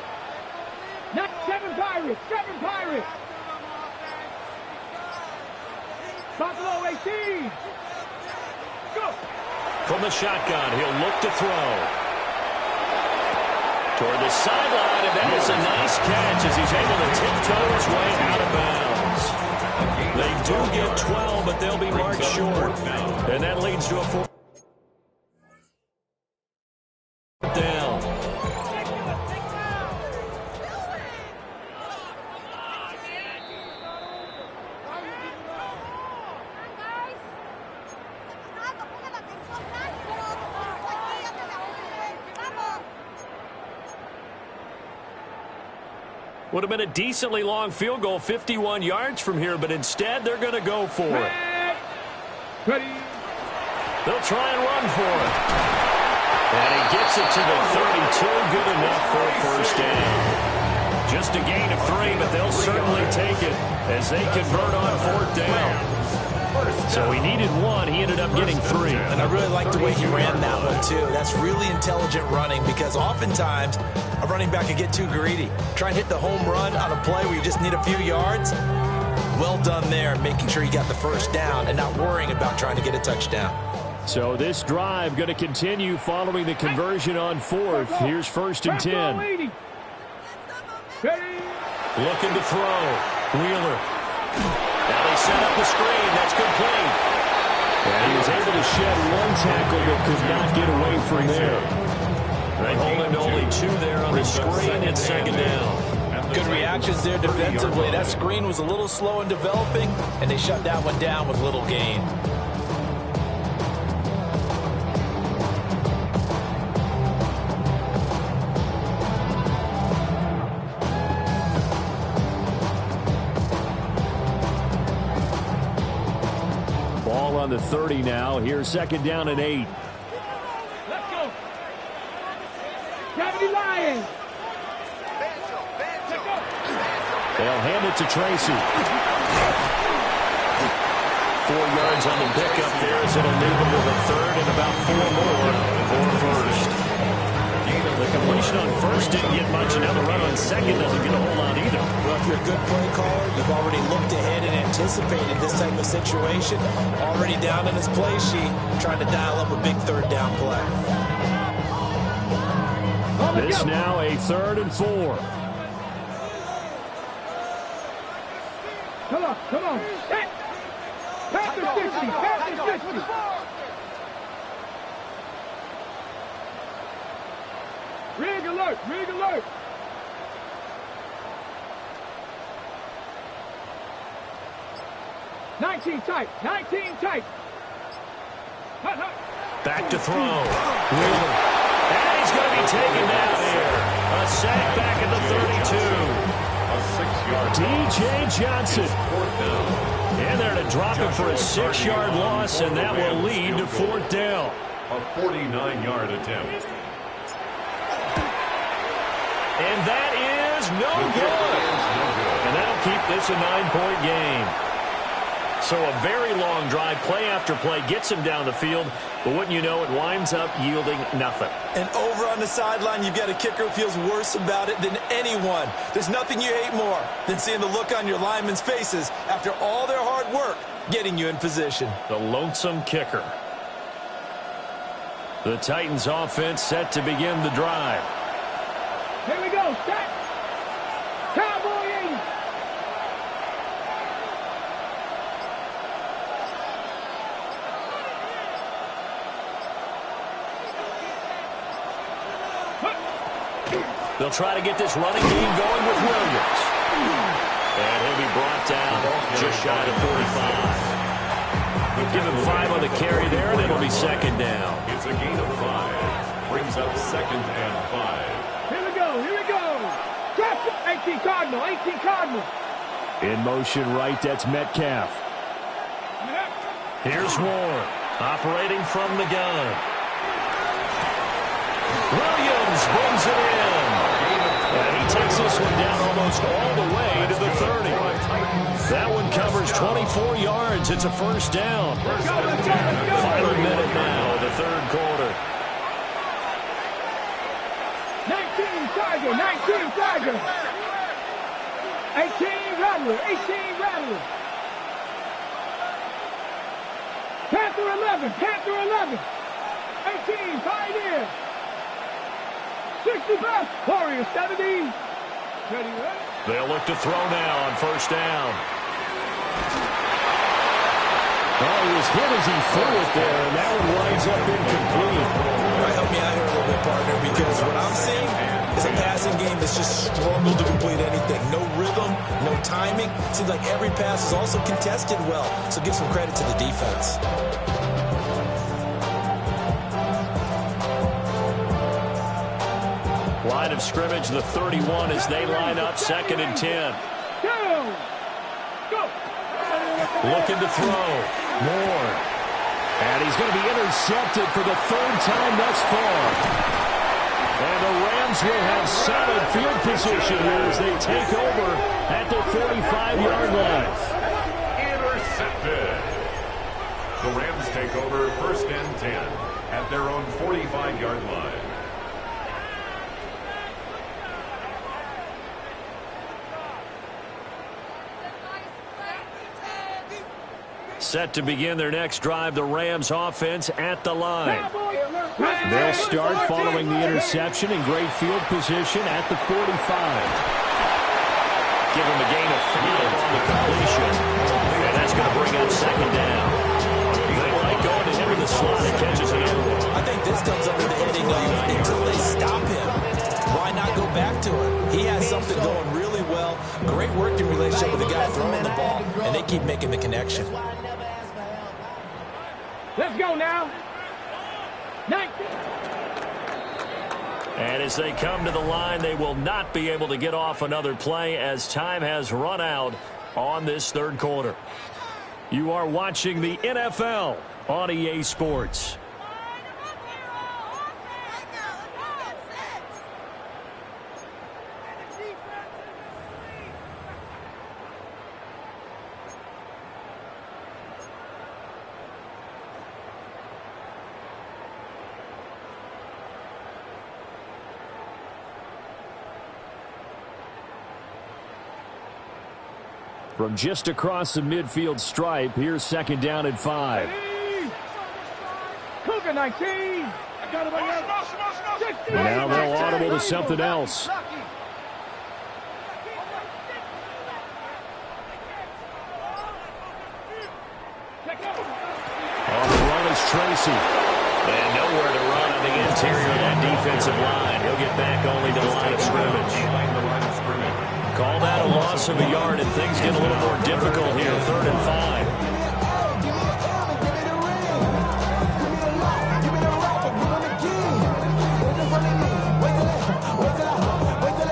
Not 7 Pirates, 7 Pirates. Buffalo 18. Go. From the shotgun, he'll look to throw. Toward the sideline, and that is a nice catch as he's able to tiptoe his way out of bounds. They do get 12, but they'll be marked short. And that leads to a 4th down. Would have been a decently long field goal, 51 yards from here, but instead they're going to go for it. Ready. They'll try and run for it. And he gets it to the 32. Good enough for a first down. Just a gain of 3, but they'll certainly take it as they convert on 4th down. So he needed 1. He ended up getting 3. And I really like the way he ran that one, too. That's really intelligent running because oftentimes a running back can get too greedy. Try and hit the home run on a play where you just need a few yards. Well done there, making sure you got the first down and not worrying about trying to get a touchdown. So this drive going to continue following the conversion on 4th. Here's 1st and 10. Looking to throw. Wheeler. Now they set up the screen. That's complete. And he was able to shed 1 tackle but could not get away from there. They hold him to only 2 there on the screen. It's 2nd down. Good reactions there defensively. That screen was a little slow in developing, and they shut that one down with little gain. Ball on the 30 now. Here's 2nd down and 8. Let's go. Gravity Lions. They'll hand it to Tracy. 4 yards on the pickup there as it'll leave him with a 3rd and about 4 more for 1st. The completion on 1st didn't get much, and now the run on 2nd doesn't get a whole lot either. Well, if you're a good play caller, you've already looked ahead and anticipated this type of situation. Already down in his play sheet, trying to dial up a big 3rd down play. This now a 3rd and 4. Come on, come on. Set. Pass the 60, pass the 60. Rig alert, rig alert. Nineteen tight, 19 tight. Hut, hut. Back to throw. Wheeler. And he's going to be taken down here. A sack back at the 32. D.J. Johnson. And they're to drop him for a 6-yard loss, and that will lead to 4th down. A 49-yard attempt. And that is no good. And that'll keep this a 9-point game. So a very long drive, play after play, gets him down the field, but wouldn't you know, it winds up yielding nothing. And over on the sideline, you've got a kicker who feels worse about it than anyone. There's nothing you hate more than seeing the look on your linemen's faces after all their hard work getting you in position. The lonesome kicker. The Titans offense set to begin the drive. Here we go, set. Cowboy 80. They'll try to get this running game going with Williams. And he'll be brought down just shy of 45. We'll give him 5 on the carry there, and it'll be 2nd down. It's a gain of 5. Brings up 2nd and 5. Here we go, here we go. Drop it. 18 Cardinal, 18 Cardinal. In motion right, that's Metcalf. Here's Warren, operating from the gun. Williams brings it in. And he takes this one down almost all the way to the 30. That one covers 24 yards. It's a 1st down. Final minute now of the 3rd quarter. 19 Tiger, 19 Tiger. 18 Rattler, 18 Rattler. Panther 11, Panther 11. 18 Pioneer. 65, Warrior 70. Ready, ready? They'll look to throw now on 1st down. Oh, he was hit as he threw it there, and that one winds up incomplete. All right, help me out here a little bit, partner, because what I'm seeing is a passing game that's just struggled to complete anything. No rhythm, no timing. Seems like every pass is also contested well, so give some credit to the defense. Line of scrimmage, the 31, as they line up 2nd and 10. Looking to throw. Moore. And he's going to be intercepted for the 3rd time thus far. And the Rams will have solid field position here as they take over at their 45-yard line. Intercepted. The Rams take over 1st and 10 at their own 45-yard line. Set to begin their next drive, the Rams offense at the line. They'll start following the interception in great field position at the 45. Give them a gain of 5 on the completion. And that's going to bring up 2nd down. They like going to him in the slot and catches another one. I think this comes under the heading of until they stop him. Why not go back to him? He has something going really well. Great working relationship with the guy throwing the ball, and they keep making the connection. Let's go now. 19. And as they come to the line, they will not be able to get off another play as time has run out on this 3rd quarter. You are watching the NFL on EA Sports. From just across the midfield stripe, here's 2nd down and 5. Cougar 19. Now they'll audible to something else. On the run is Tracy. And nowhere to run on the interior of that defensive line. He'll get back only to the line of scrimmage. Call that a loss of a yard, and things get a little more difficult here. 3rd and 5.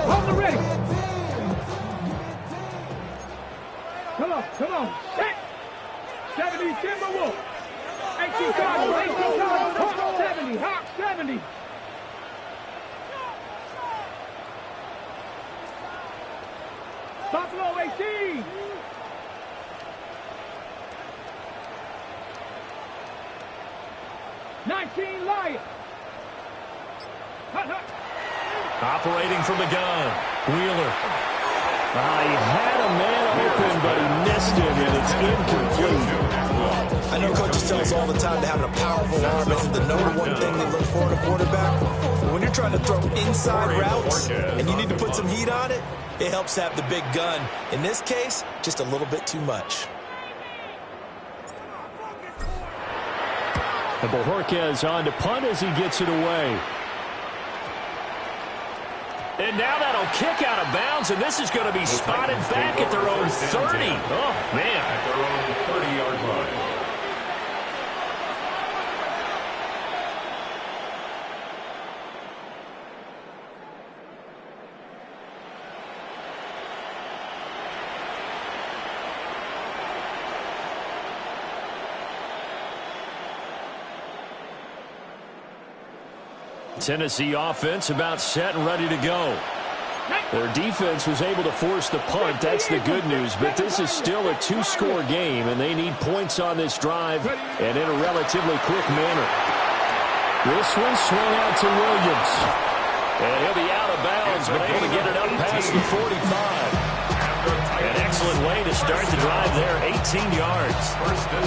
Hold it ready. Come on. Set. 70 Timberwolf. 18 Cardinals. Hawk 70. Hawk 70. Buffalo 18. Lions. Operating from the gun. Wheeler. He had a man open, but he missed him, and it's incomplete. I know coaches tell us all the time that having a powerful arm isn't the #1 thing they look for in a quarterback. But when you're trying to throw inside routes and you need to put some heat on it, it helps have the big gun. In this case, just a little bit too much. And Bojorquez on to punt as he gets it away. And now that'll kick out of bounds, and this is going to be spotted back at their own 30. Oh, man. At their own 30-yard line. Tennessee offense about set and ready to go. Their defense was able to force the punt. That's the good news. But this is still a 2-score game, and they need points on this drive and in a relatively quick manner. This one swung out to Williams. And he'll be out of bounds, but able to get it up past the 45. An excellent way to start the drive there, 18 yards.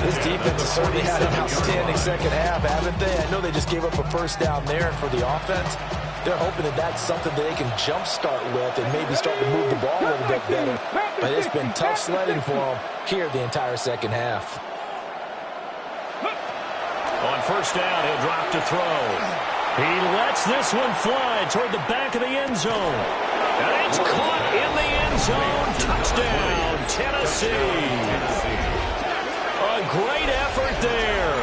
This defense has certainly had an outstanding second half, haven't they? I know they just gave up a first down there, and for the offense, they're hoping that that's something that they can jumpstart with and maybe start to move the ball a little bit better. But it's been tough sledding for them here the entire second half. On first down, he'll drop to throw. He lets this one fly toward the back of the end zone. And it's caught in the end zone. Touchdown, Tennessee. A great effort there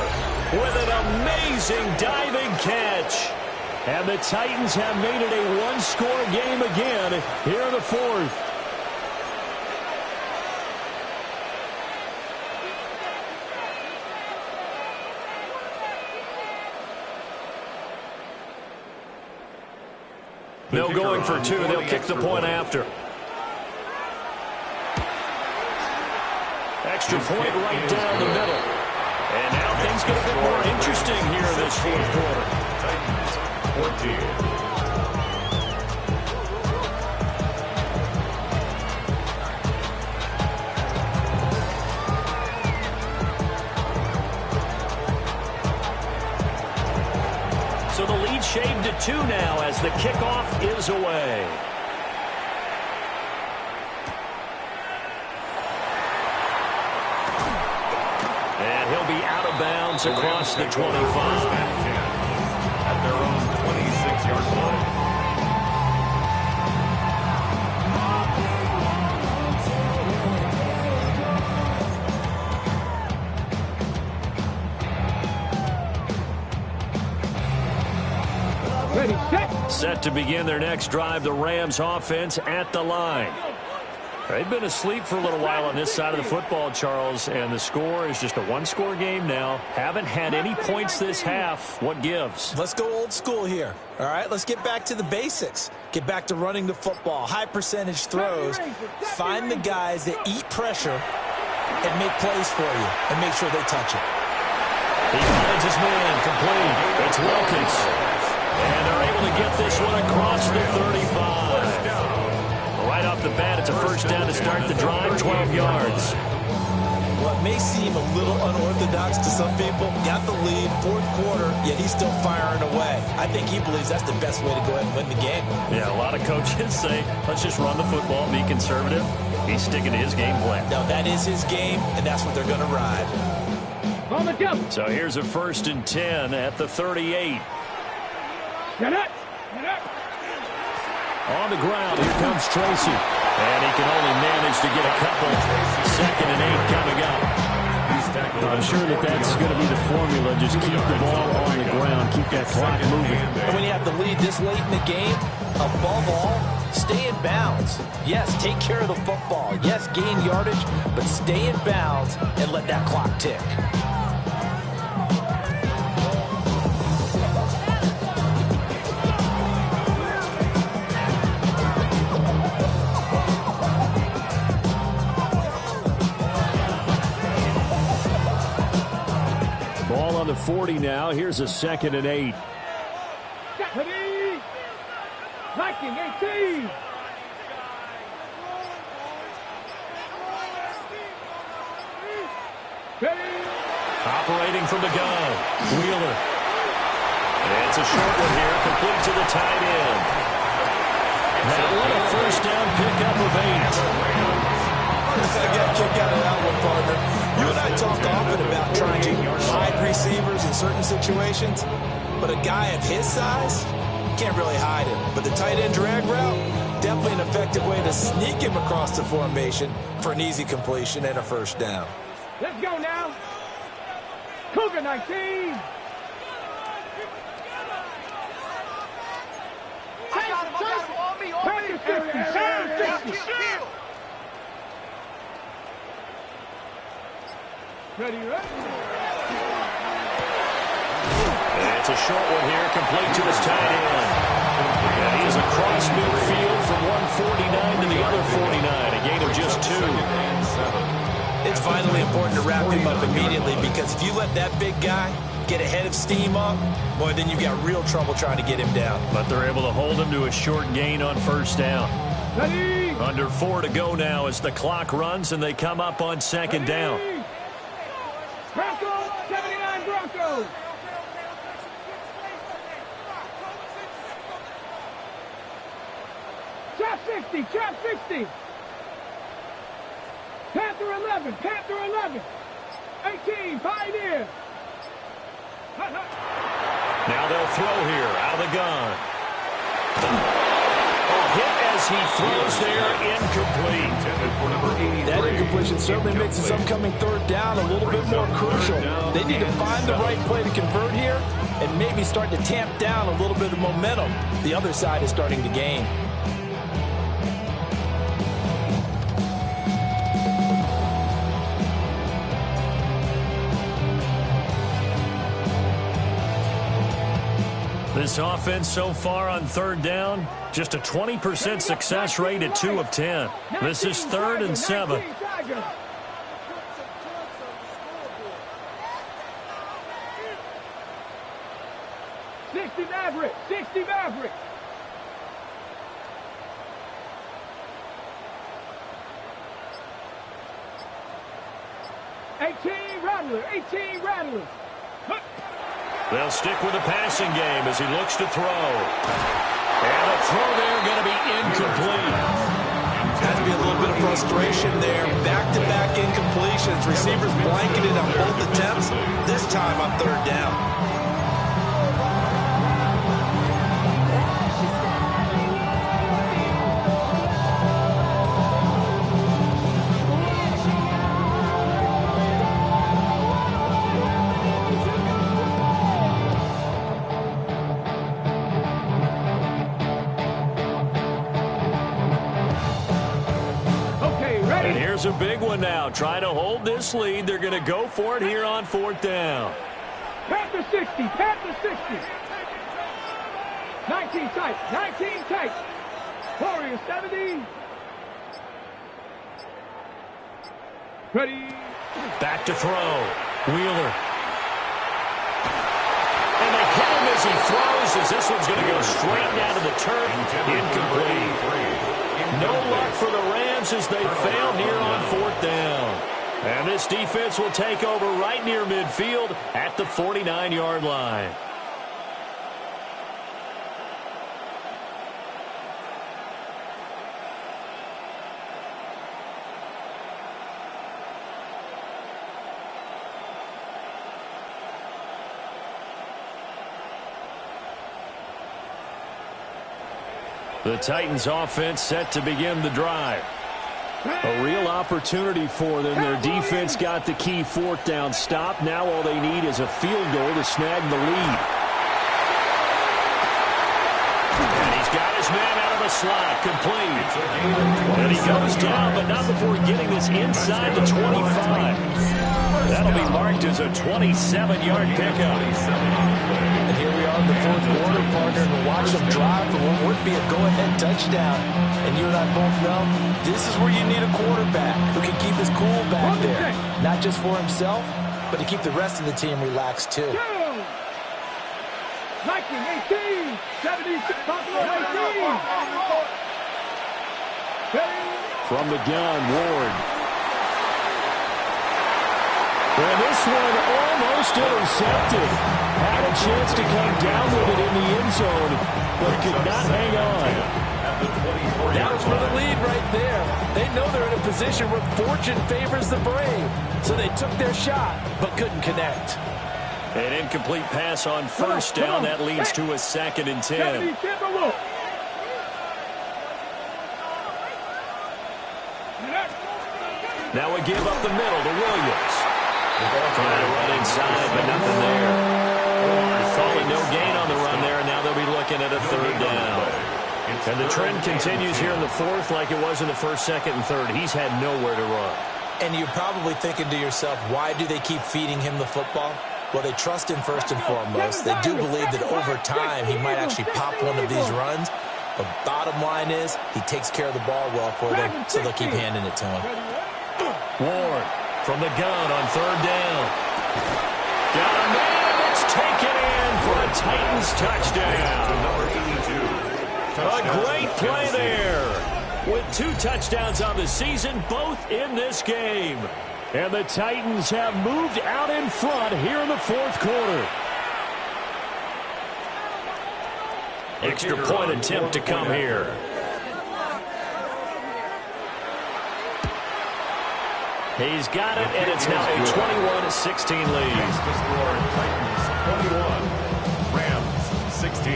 with an amazing diving catch. And the Titans have made it a one-score game again here in the fourth. No going for two. They'll kick the point after. Extra point right down the middle. And now things get a bit more interesting here in this fourth quarter. Titans 14. So the lead shaved to 2 now as the kickoff is away. And he'll be out of bounds across the 25. At their own 26-yard line. Ready, set. Set to begin their next drive, the Rams offense at the line. They've been asleep for a little while on this side of the football, Charles, and the score is just a one-score game now. Haven't had any points this half. What gives? Let's go old school here. All right, let's get back to the basics. Get back to running the football, high percentage throws. Find the guys that eat pressure and make plays for you and make sure they touch it. He finds his man complete. It's Wilkins. And they're able to get this one across the 35. Right off the bat, it's a first down to start the drive, 12 yards. Well, it may seem a little unorthodox to some people. Got the lead, fourth quarter, yet he's still firing away. I think he believes that's the best way to go ahead and win the game. Yeah, a lot of coaches say, let's just run the football, be conservative. He's sticking to his game plan. Now, that is his game, and that's what they're going to ride. On the jump. So here's a 1st and 10 at the 38. Get up. Get up. On the ground, here comes Tracy. And he can only manage to get a couple. 2nd and 8 coming up. I'm sure that's going to be the formula. Just keep the ball on the ground. Keep that clock moving. And when you have the lead this late in the game, above all, stay in bounds. Yes, take care of the football. Yes, gain yardage, but stay in bounds and let that clock tick. Ball on the 40 now. Here's a 2nd and 8. Ready. 19, 18. Ready. Operating from the gun. Wheeler. And it's a short one here, complete to the tight end. That one a first down pickup of 8. I got a kick out of that one, partner. You and I talk often about trying to hide receivers in certain situations, but a guy of his size can't really hide him. But the tight end drag route, definitely an effective way to sneak him across the formation for an easy completion and a first down. Let's go now. Cougar 19. I got him. On me. Packers 60. Ready, right? And it's a short one here, complete to his tight end. And he is across midfield from 149 to the other 49, a gain of just 2. It's vitally important to wrap him up immediately, because if you let that big guy get ahead of steam up, boy, then you've got real trouble trying to get him down. But they're able to hold him to a short gain on first down. Ready. Under 4 to go now as the clock runs and they come up on 2nd down. Broncos, 79 Broncos. Trap 60, trap 60. Panther 11, Panther 11. 18, Pioneer. Now they'll throw here out of the gun. A hit as he throws there, incomplete. That incompletion certainly makes this upcoming third down a little bit more crucial. They need to find the right play to convert here and maybe start to tamp down a little bit of momentum the other side is starting to gain. This offense so far on third down, just a 20% success rate at 2 of 10. This is 3rd and 7. 60 Maverick, 60 Maverick. Eighteen Rattler. They'll stick with the passing game as he looks to throw. And a throw there going to be incomplete. Has to be a little bit of frustration there. Back-to-back incompletions. Receivers blanketed on both attempts, this time on third down. And here's a big one now. Trying to hold this lead. They're going to go for it here on 4th down. Panther 60, Panther 60. 19 tight. Warriors 70. Ready. Back to throw. Wheeler. And they hit him as he throws, as this one's going to go straight down to the turf. Incomplete. No luck for the Rams as they fail here on 4th down. And this defense will take over right near midfield at the 49-yard line. The Titans offense set to begin the drive. A real opportunity for them. Their defense got the key 4th down stop. Now all they need is a field goal to snag the lead. And he's got his man out of the slot, complete. And he goes down, but not before getting this inside the 25. That'll be marked as a 27-yard pickup. And here we are in the 4th quarter, partner, and watch them drive for what would be a go-ahead touchdown. And you and I both know this is where you need a quarterback who can keep his cool back there. Not just for himself, but to keep the rest of the team relaxed, too. 19, 18, 76, Buffalo 18. From the gun, Ward. And this one almost intercepted. Had a chance to come down with it in the end zone, but could not hang on. That was for the lead right there. They know they're in a position where fortune favors the brave. So they took their shot, but couldn't connect. An incomplete pass on 1st down. That leads to a 2nd and 10. Now we give up the middle to Williams. Trying to run inside, but nothing there. Calling no gain on the run there, and now they'll be looking at a 3rd down. And the trend continues here in the 4th like it was in the 1st, 2nd, and 3rd. He's had nowhere to run. And you're probably thinking to yourself, why do they keep feeding him the football? Well, they trust him first and foremost. They do believe that over time he might actually pop one of these runs. But bottom line is he takes care of the ball well for them, so they'll keep handing it to him. Ward from the gun on 3rd down. Got a man that's taken in for a Titans touchdown. Number 82. A great play there. With 2 touchdowns on the season, both in this game. And the Titans have moved out in front here in the 4th quarter. Extra point attempt to come here. He's got it, and it's now a 21-16 lead. The score, Titans 21, Rams 16.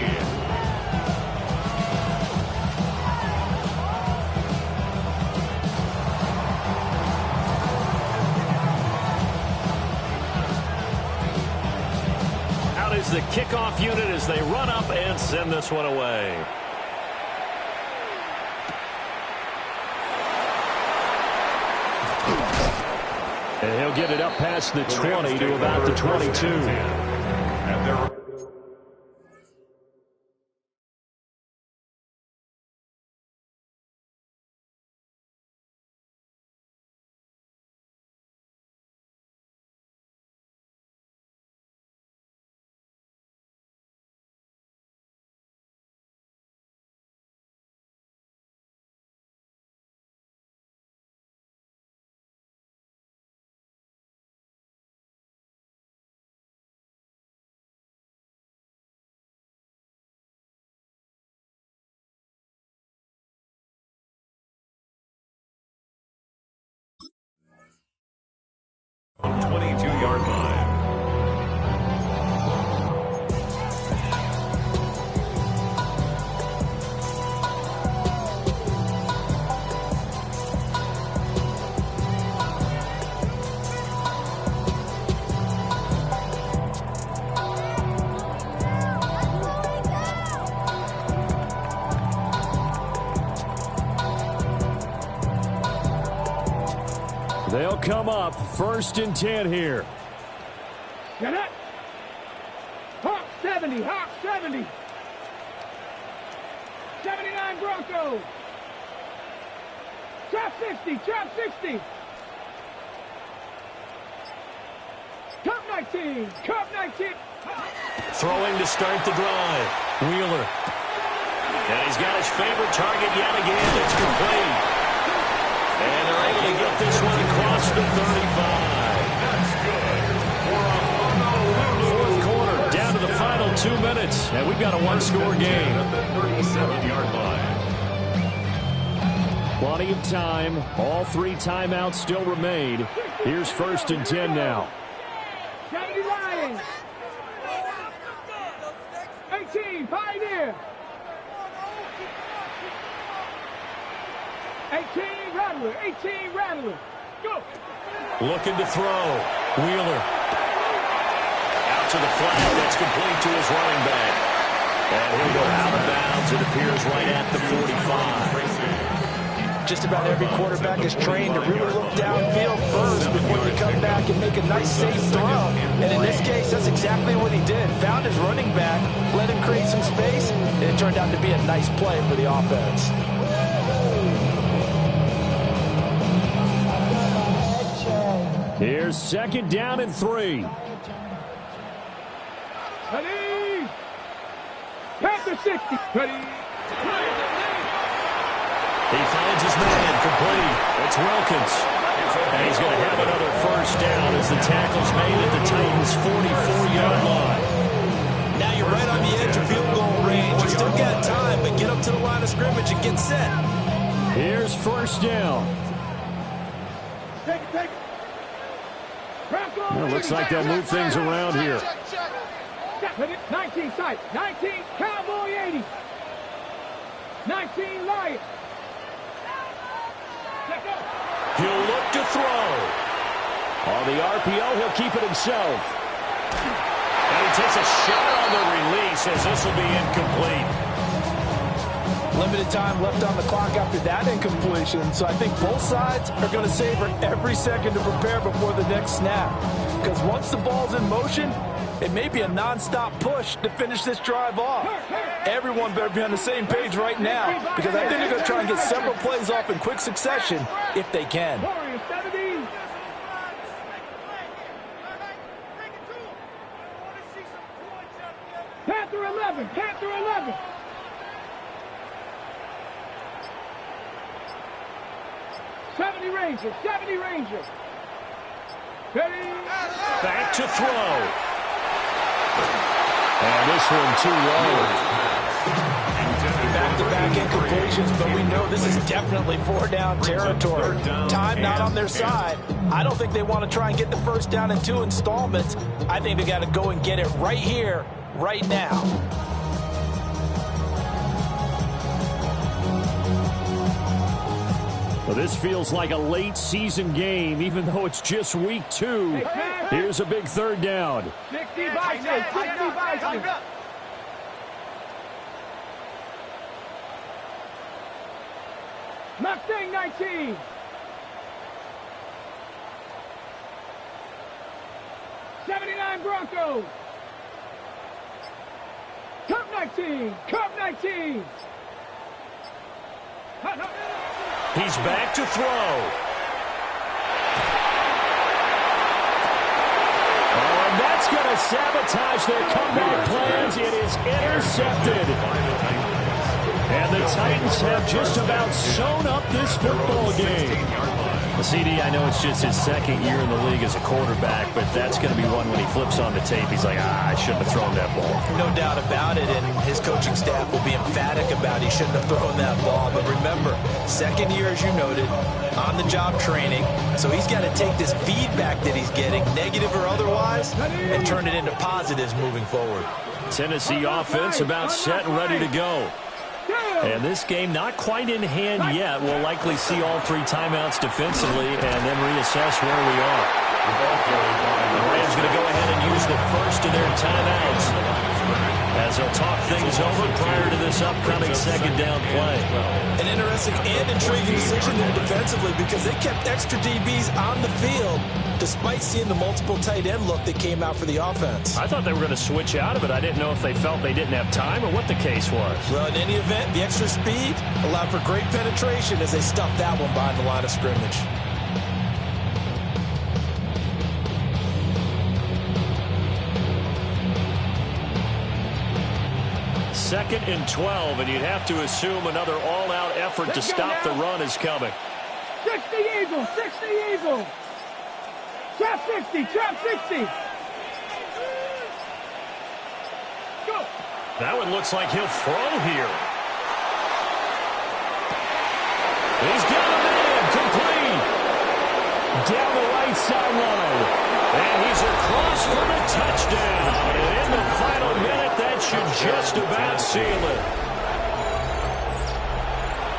is the kickoff unit as they run up and send this one away. And he'll get it up past the 20 to about the 22. On 22-yard line. They'll come up 1st and 10 here. Get it. Hawk 70, Hawk 70. 79 Broncos. Chop 60, chop 60. Cup 19, Cup 19. Throwing to start the drive. Wheeler. And he's got his favorite target yet again. It's complete. And they're able to get this one across the 35. That's good. Fourth quarter, down to the final 2 minutes. And we've got a one-score game. At the 37-yard line. Plenty of time. All 3 timeouts still remain. Here's 1st and 10 now. 70 Lions. 18, Pioneer. 18 Rattler, 18 Rattler. Go. Looking to throw. Wheeler. Out to the flat. That's complete to his running back. And he'll go out of bounds. It appears right at the 45. Just about every quarterback is trained to really look downfield first before they come back and make a nice, safe throw. And in this case, that's exactly what he did. Found his running back, let him create some space, and it turned out to be a nice play for the offense. Here's 2nd down and 3. Ready. Panther 60. Ready. He finds his man. Complete. It's Wilkins. And he's going to have another 1st down as the tackle's made at the Titans' 44-yard line. Now you're right on the edge of field goal range. You still got time, but get up to the line of scrimmage and get set. Here's 1st down. Take it, take it. Well, looks like they'll move things around here. 19 sight. 19 Cowboy 80. 19 Lions. He'll look to throw. On the RPO, he'll keep it himself. And he takes a shot on the release as this will be incomplete. Limited time left on the clock after that incompletion, so I think both sides are going to savor every second to prepare before the next snap. Because once the ball's in motion, it may be a non-stop push to finish this drive off. Everyone better be on the same page right now, because I think they're going to try and get several plays off in quick succession if they can. Panther 11, Panther 11. Rangers, 70 Rangers. Ready? Back to throw. And this one too low. Back-to-back incompletions, but we know this is definitely 4-down territory. Time not on their side. I don't think they want to try and get the 1st down in 2 installments. I think they got to go and get it right here, right now. Well, This feels like a late season game, even though it's just week 2. Here's a big third down. 60 Bison, 60 Bison. Mustang 19. '79 Broncos. Cup 19. Cup 19. He's back to throw. Oh, and that's going to sabotage their comeback plans. It is intercepted. And the Titans have just about sewn up this football game. CD, I know it's just his second year in the league as a quarterback, but that's going to be one when he flips on the tape. He's like, I shouldn't have thrown that ball. No doubt about it, and his coaching staff will be emphatic about he shouldn't have thrown that ball. But remember, second year, as you noted, on-the-job training. So he's got to take this feedback that he's getting, negative or otherwise, and turn it into positives moving forward. Tennessee offense about set and ready to go. And this game not quite in hand yet. We'll likely see all 3 timeouts defensively and then reassess where we are. The Rams going to go ahead and use the first of their timeouts as they'll talk things over prior to this upcoming second down play. An interesting and intriguing decision there defensively because they kept extra DBs on the field despite seeing the multiple tight end look that came out for the offense. I thought they were going to switch out of it. I didn't know if they felt they didn't have time or what the case was. Well, in any event, the extra speed allowed for great penetration as they stuffed that one behind the line of scrimmage. Second and 12, and you'd have to assume another all-out effort to stop the run is coming. 60 Eagles, 60 Eagles. Trap 60, trap 60. Go. That one looks like he'll throw here. He's got a man, complete. Down the right sideline. And he's across for the touchdown. And in the final minute, that should just about seal it.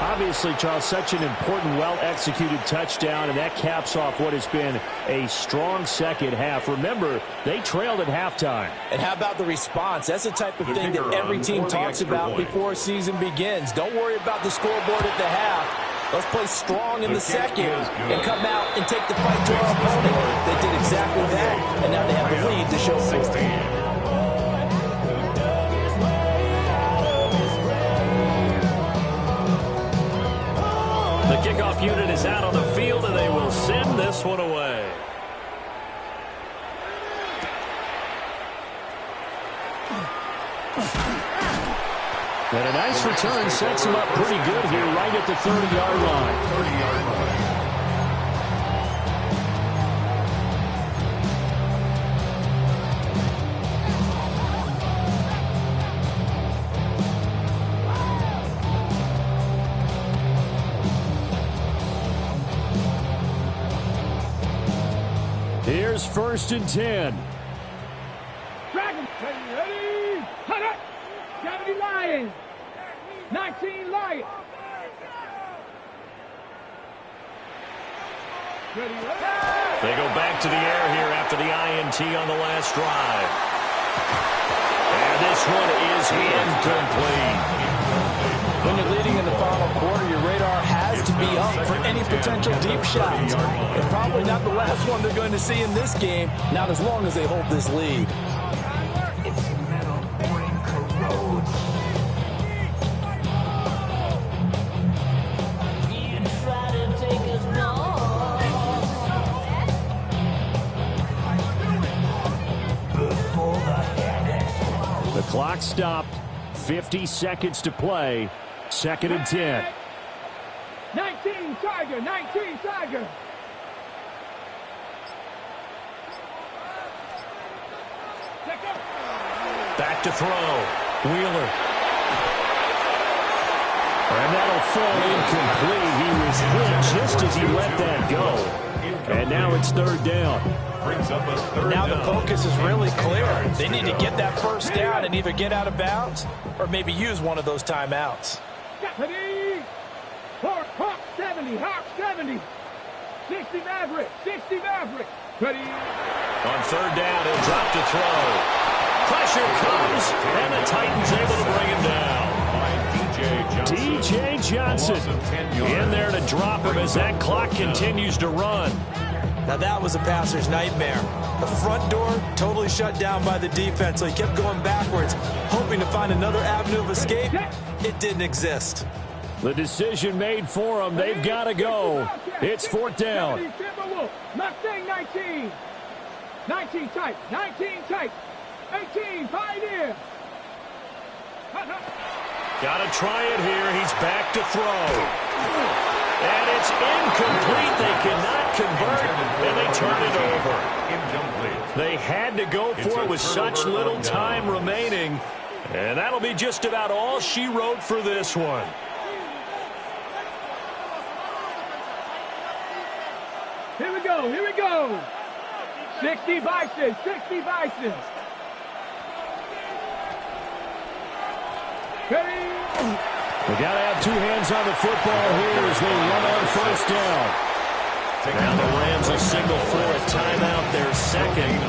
Obviously, Charles, such an important, well-executed touchdown, and that caps off what has been a strong second half. Remember, they trailed at halftime. And how about the response? That's the type of thing that every team talks about before a season begins. Don't worry about the scoreboard at the half. Let's play strong in the second and come out and take the fight to our opponent. They did exactly that, and now they have the lead to show for it. The kickoff unit is out on the field, and they will send this one away. And a nice return sets him up pretty good here right at the 30-yard line. Here's 1st and 10. Dragons, ready, hut up. 70 Lions, 19 Lions. Ready, They go back to the air here after the INT on the last drive. And this one is incomplete. When you're leading in the final quarter, your radar has to be up for any potential deep shots. And probably not the last one they're going to see in this game, not as long as they hold this lead. The clock stopped. 50 seconds to play. 2nd and 10. 19 Tiger, 19 Tiger. Back to throw. Wheeler. And that'll fall incomplete. He was hit just as he let that go. And now it's 3rd down. Now the focus is really clear. They need to get that 1st down and either get out of bounds or maybe use one of those timeouts. Hawk 70, Hawk 70. 60 Maverick, 60 Maverick. Ready? On third down, he'll drop to throw. Pressure comes, and the Titans able to bring him down. DJ Johnson in there to drop him as that clock continues to run. Now that was a passer's nightmare. The front door totally shut down by the defense, so he kept going backwards, hoping to find another avenue of escape. It didn't exist. The decision made for them. They've got to go. It's fourth down. Mustang 19. 19 tight. 19 tight. 18 Pioneer. Got to try it here. He's back to throw. And it's incomplete. They cannot convert, and they turn it over. Incomplete. They had to go for it with such little time remaining. And that'll be just about all she wrote for this one. Here we go, here we go. 60 Bison, 60 Bison. Ready? They got to have two hands on the football here as they run on first down. Now the Rams will signal for a timeout, their second,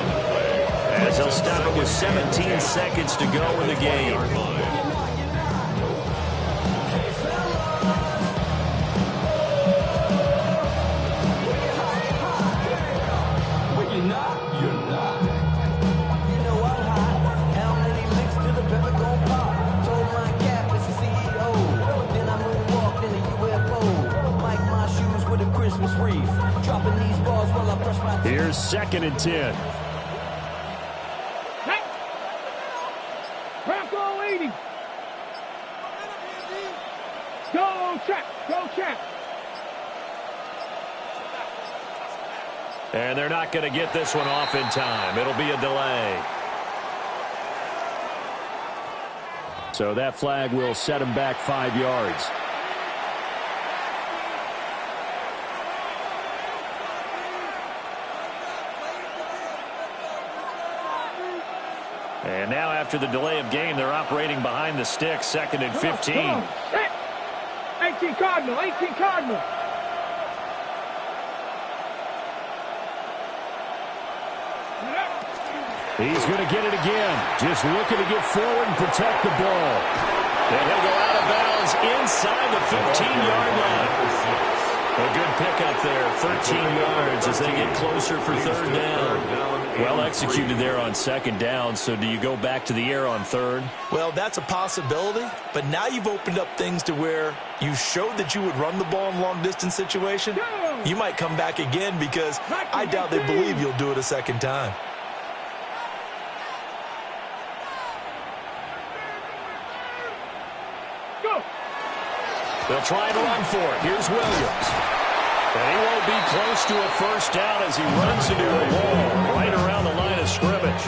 as they'll stop it with 17 seconds to go in the game. Here's 2nd and 10. Hey. Bronco 80. Go check, go check. And they're not going to get this one off in time. It'll be a delay. So that flag will set him back 5 yards. And now after the delay of game, they're operating behind the sticks, 2nd and 15. 18 Cardinal, 18 Cardinal. He's going to get it again. Just looking to get forward and protect the ball. And he'll go out of bounds inside the 15-yard line. A good pickup there, 13 yards as they get closer for third down. Well executed there on second down, so do you go back to the air on third? Well, that's a possibility, but now you've opened up things to where you showed that you would run the ball in long-distance situation. You might come back again because I doubt they believe you'll do it a second time. They'll try and run for it. Here's Williams. And he won't be close to a first down as he runs into a wall right around the line of scrimmage.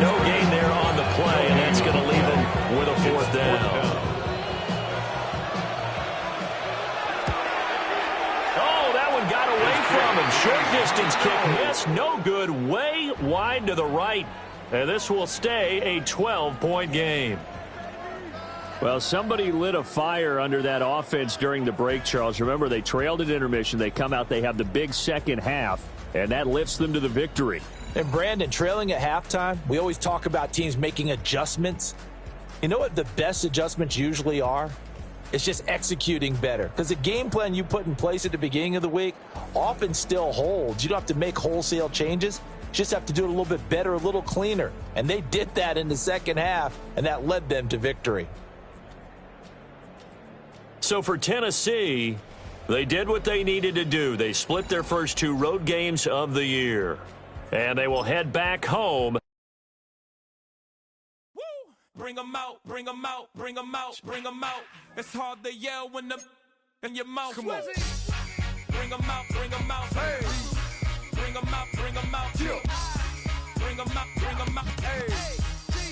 No gain there on the play, and that's going to leave him with a fourth down. Oh, that one got away from him. Short distance kick missed. No good. Way wide to the right. And this will stay a 12-point game. Well, somebody lit a fire under that offense during the break, Charles. Remember, they trailed at intermission. They come out, they have the big second half, and that lifts them to the victory. And, Brandon, trailing at halftime, we always talk about teams making adjustments. You know what the best adjustments usually are? It's just executing better. Because the game plan you put in place at the beginning of the week often still holds. You don't have to make wholesale changes. You just have to do it a little bit better, a little cleaner. And they did that in the second half, and that led them to victory. So for Tennessee, they did what they needed to do. They split their first 2 road games of the year. And they will head back home. Woo! Bring them out, bring them out, bring them out, bring them out. It's hard to yell when the in your mouth. Come on. Bring them out, bring them out. Hey. Bring them out, bring them out. Bring them out, bring them out. Hey.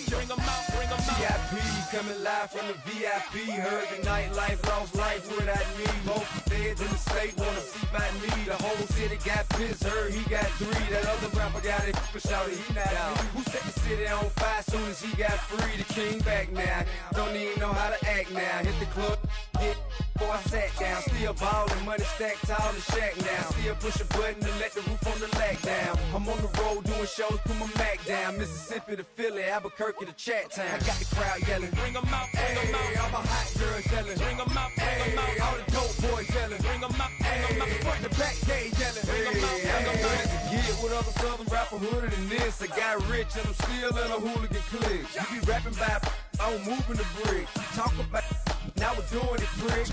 Bring them out, bring them out. VIP coming live from the VIP. Heard the nightlife, lost life without me. Both feds in the state wanna see by me. The whole city got pissed, heard he got 3. That other rapper got it, but shouted he not out. Who set the city on fire soon as he got free? The king back now, don't even know how to act now. Hit the club, hit before I sat down. Still ballin', money stacked tall and shack now. Still push a button to let the roof on the lag down. I'm on the road doing shows, put my Mac down. Mississippi to Philly, Albuquerque to Chat Town. I got the crowd yelling, Bring 'em out, bring 'em out. all my hot girls yelling, Bring 'em out, bring 'em out. all the dope boys yelling, Bring 'em out, bring 'em out. front to back gate yelling, Bring 'em out, bring 'em out. to get with other southern rapper hooded than this. I got rich and I'm still in a hooligan clique. You be rapping by, I'm moving the bricks. Talk about, now we're doing it, pricks.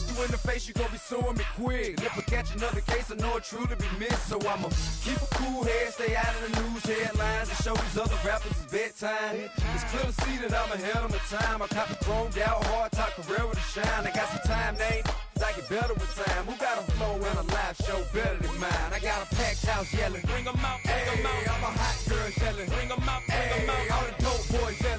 You in the face, you gon' be suing me quick. If I catch another case, I know it truly be missed. So I'ma keep a cool head, stay out of the news headlines, and show these other rappers it's bedtime. It's clear to see that I'm ahead of my time. I cop the chromed out, hard top career with a shine. I got some time, name. I get better with time. Who got a flow and a live show better than mine? I got a packed house yelling. Bring 'em out, bring 'em out. All my hot girls yelling. Bring 'em out, bring 'em out. All the dope boys yelling.